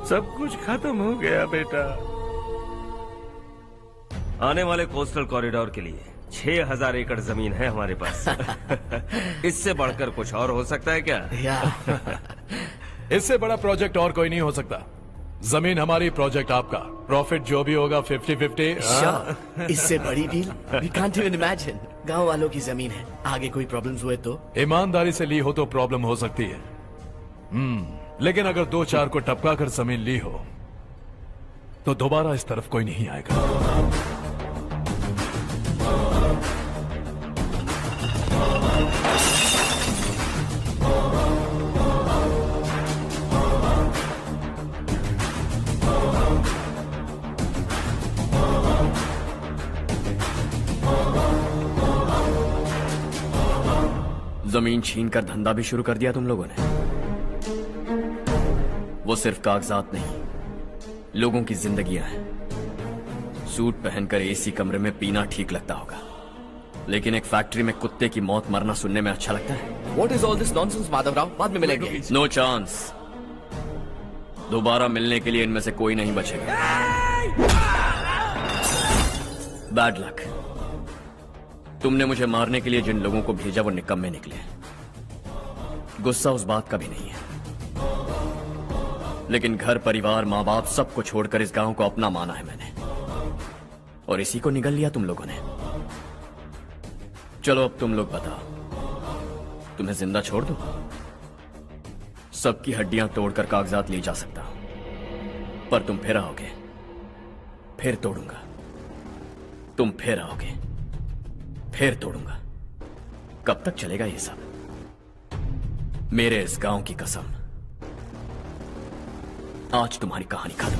सब कुछ खत्म हो गया बेटा। आने वाले कोस्टल कॉरिडोर के लिए 6000 एकड़ जमीन है हमारे पास। इससे बढ़कर कुछ और हो सकता है क्या? इससे बड़ा प्रोजेक्ट और कोई नहीं हो सकता। जमीन हमारी, प्रोजेक्ट आपका। प्रॉफिट जो भी होगा 50-50। Sure. इससे बड़ी deal we can't even imagine। गांव वालों की जमीन है, आगे कोई प्रॉब्लम्स हुए तो? ईमानदारी से ली हो तो प्रॉब्लम हो सकती है, लेकिन अगर 2-4 को टपका कर जमीन ली हो तो दोबारा इस तरफ कोई नहीं आएगा। जमीन छीन कर धंधा भी शुरू कर दिया तुम लोगों ने। वो सिर्फ कागजात नहीं, लोगों की जिंदगियां हैं। सूट पहनकर एसी कमरे में पीना ठीक लगता होगा, लेकिन एक फैक्ट्री में कुत्ते की मौत मरना सुनने में अच्छा लगता है। What is all this nonsense, Madhavrao? बाद में मिलेंगे। No chance. दोबारा मिलने के लिए इनमें से कोई नहीं बचेगा। Bad luck. तुमने मुझे मारने के लिए जिन लोगों को भेजा वो निकम्मे निकले। गुस्सा उस बात का भी नहीं है, लेकिन घर परिवार माँ बाप सबको छोड़कर इस गांव को अपना माना है मैंने, और इसी को निगल लिया तुम लोगों ने। चलो अब तुम लोग बताओ, तुम्हें जिंदा छोड़ दूं? सबकी हड्डियां तोड़कर कागजात ले जा सकता हूं, पर तुम फिर आओगे, फिर तोड़ूंगा। तुम फिर आओगे, फिर तोड़ूंगा। कब तक चलेगा ये सब? मेरे इस गांव की कसम, आज तुम्हारी कहानी खत्म।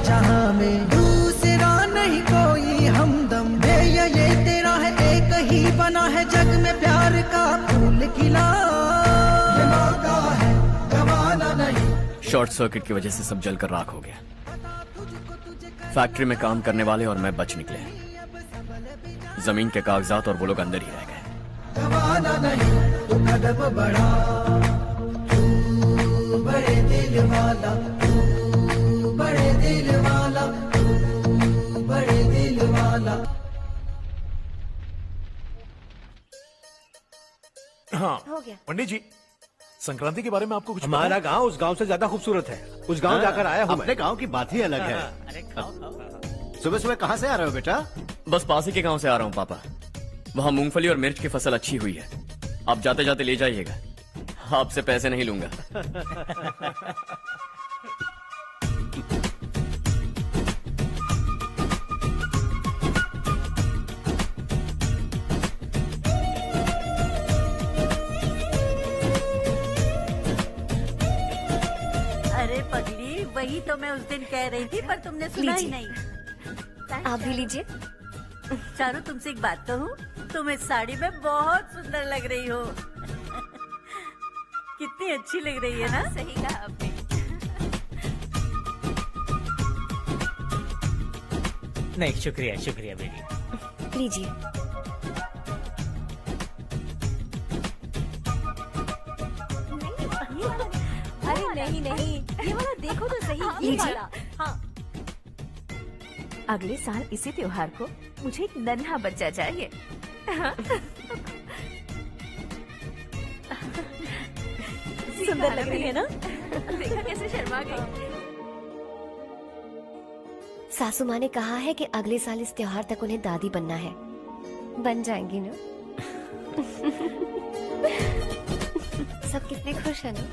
जहां में दूसरा नहीं कोई हमदम है, ये तेरा है, एक ही बना है जग में प्यार का फूल खिला। ये मौका है गवाना नहीं। शॉर्ट सर्किट की वजह से सब जलकर राख हो गया। फैक्ट्री में काम करने वाले और मैं बच निकले। जमीन के कागजात और वो लोग अंदर ही रह गए। गवाना नहीं तू कदम बढ़ा, तू बड़े दिल वाला, तू बड़े दिल वाला, तू बड़े दिल वाला। हाँ हो गया। पंडित जी, संक्रांति के बारे में आपको कुछ हमारा गांव उस गांव से ज्यादा खूबसूरत है। उस गांव जाकर आया हूँ अपने मैं। गांव की बात ही अलग है। सुबह सुबह कहाँ से आ रहे हो बेटा? बस पास ही के गांव से आ रहा हूँ पापा। वहाँ मूंगफली और मिर्च की फसल अच्छी हुई है। आप जाते जाते ले जाइएगा। आपसे पैसे नहीं लूंगा। अरे पगली, वही तो मैं उस दिन कह रही थी पर तुमने सुना ही नहीं। आप भी लीजिए। चारू, तुमसे एक बात कहूँ, तुम इस साड़ी में बहुत सुंदर लग रही हो। कितनी अच्छी लग रही है ना? सही कहा आपने। नहीं, शुक्रिया शुक्रिया बेटी। लीजिए। अरे नहीं नहीं, ये वाला देखो तो सही। ये लीजिए। वाला। हाँ। अगले साल इसी त्योहार को मुझे एक नन्हा बच्चा चाहिए। सुंदर लग रही है ना? देखा कैसे शर्मा गई। सासू माँ ने कहा है कि अगले साल इस त्योहार तक उन्हें दादी बनना है। बन जाएंगी ना? सब कितने खुश है ना?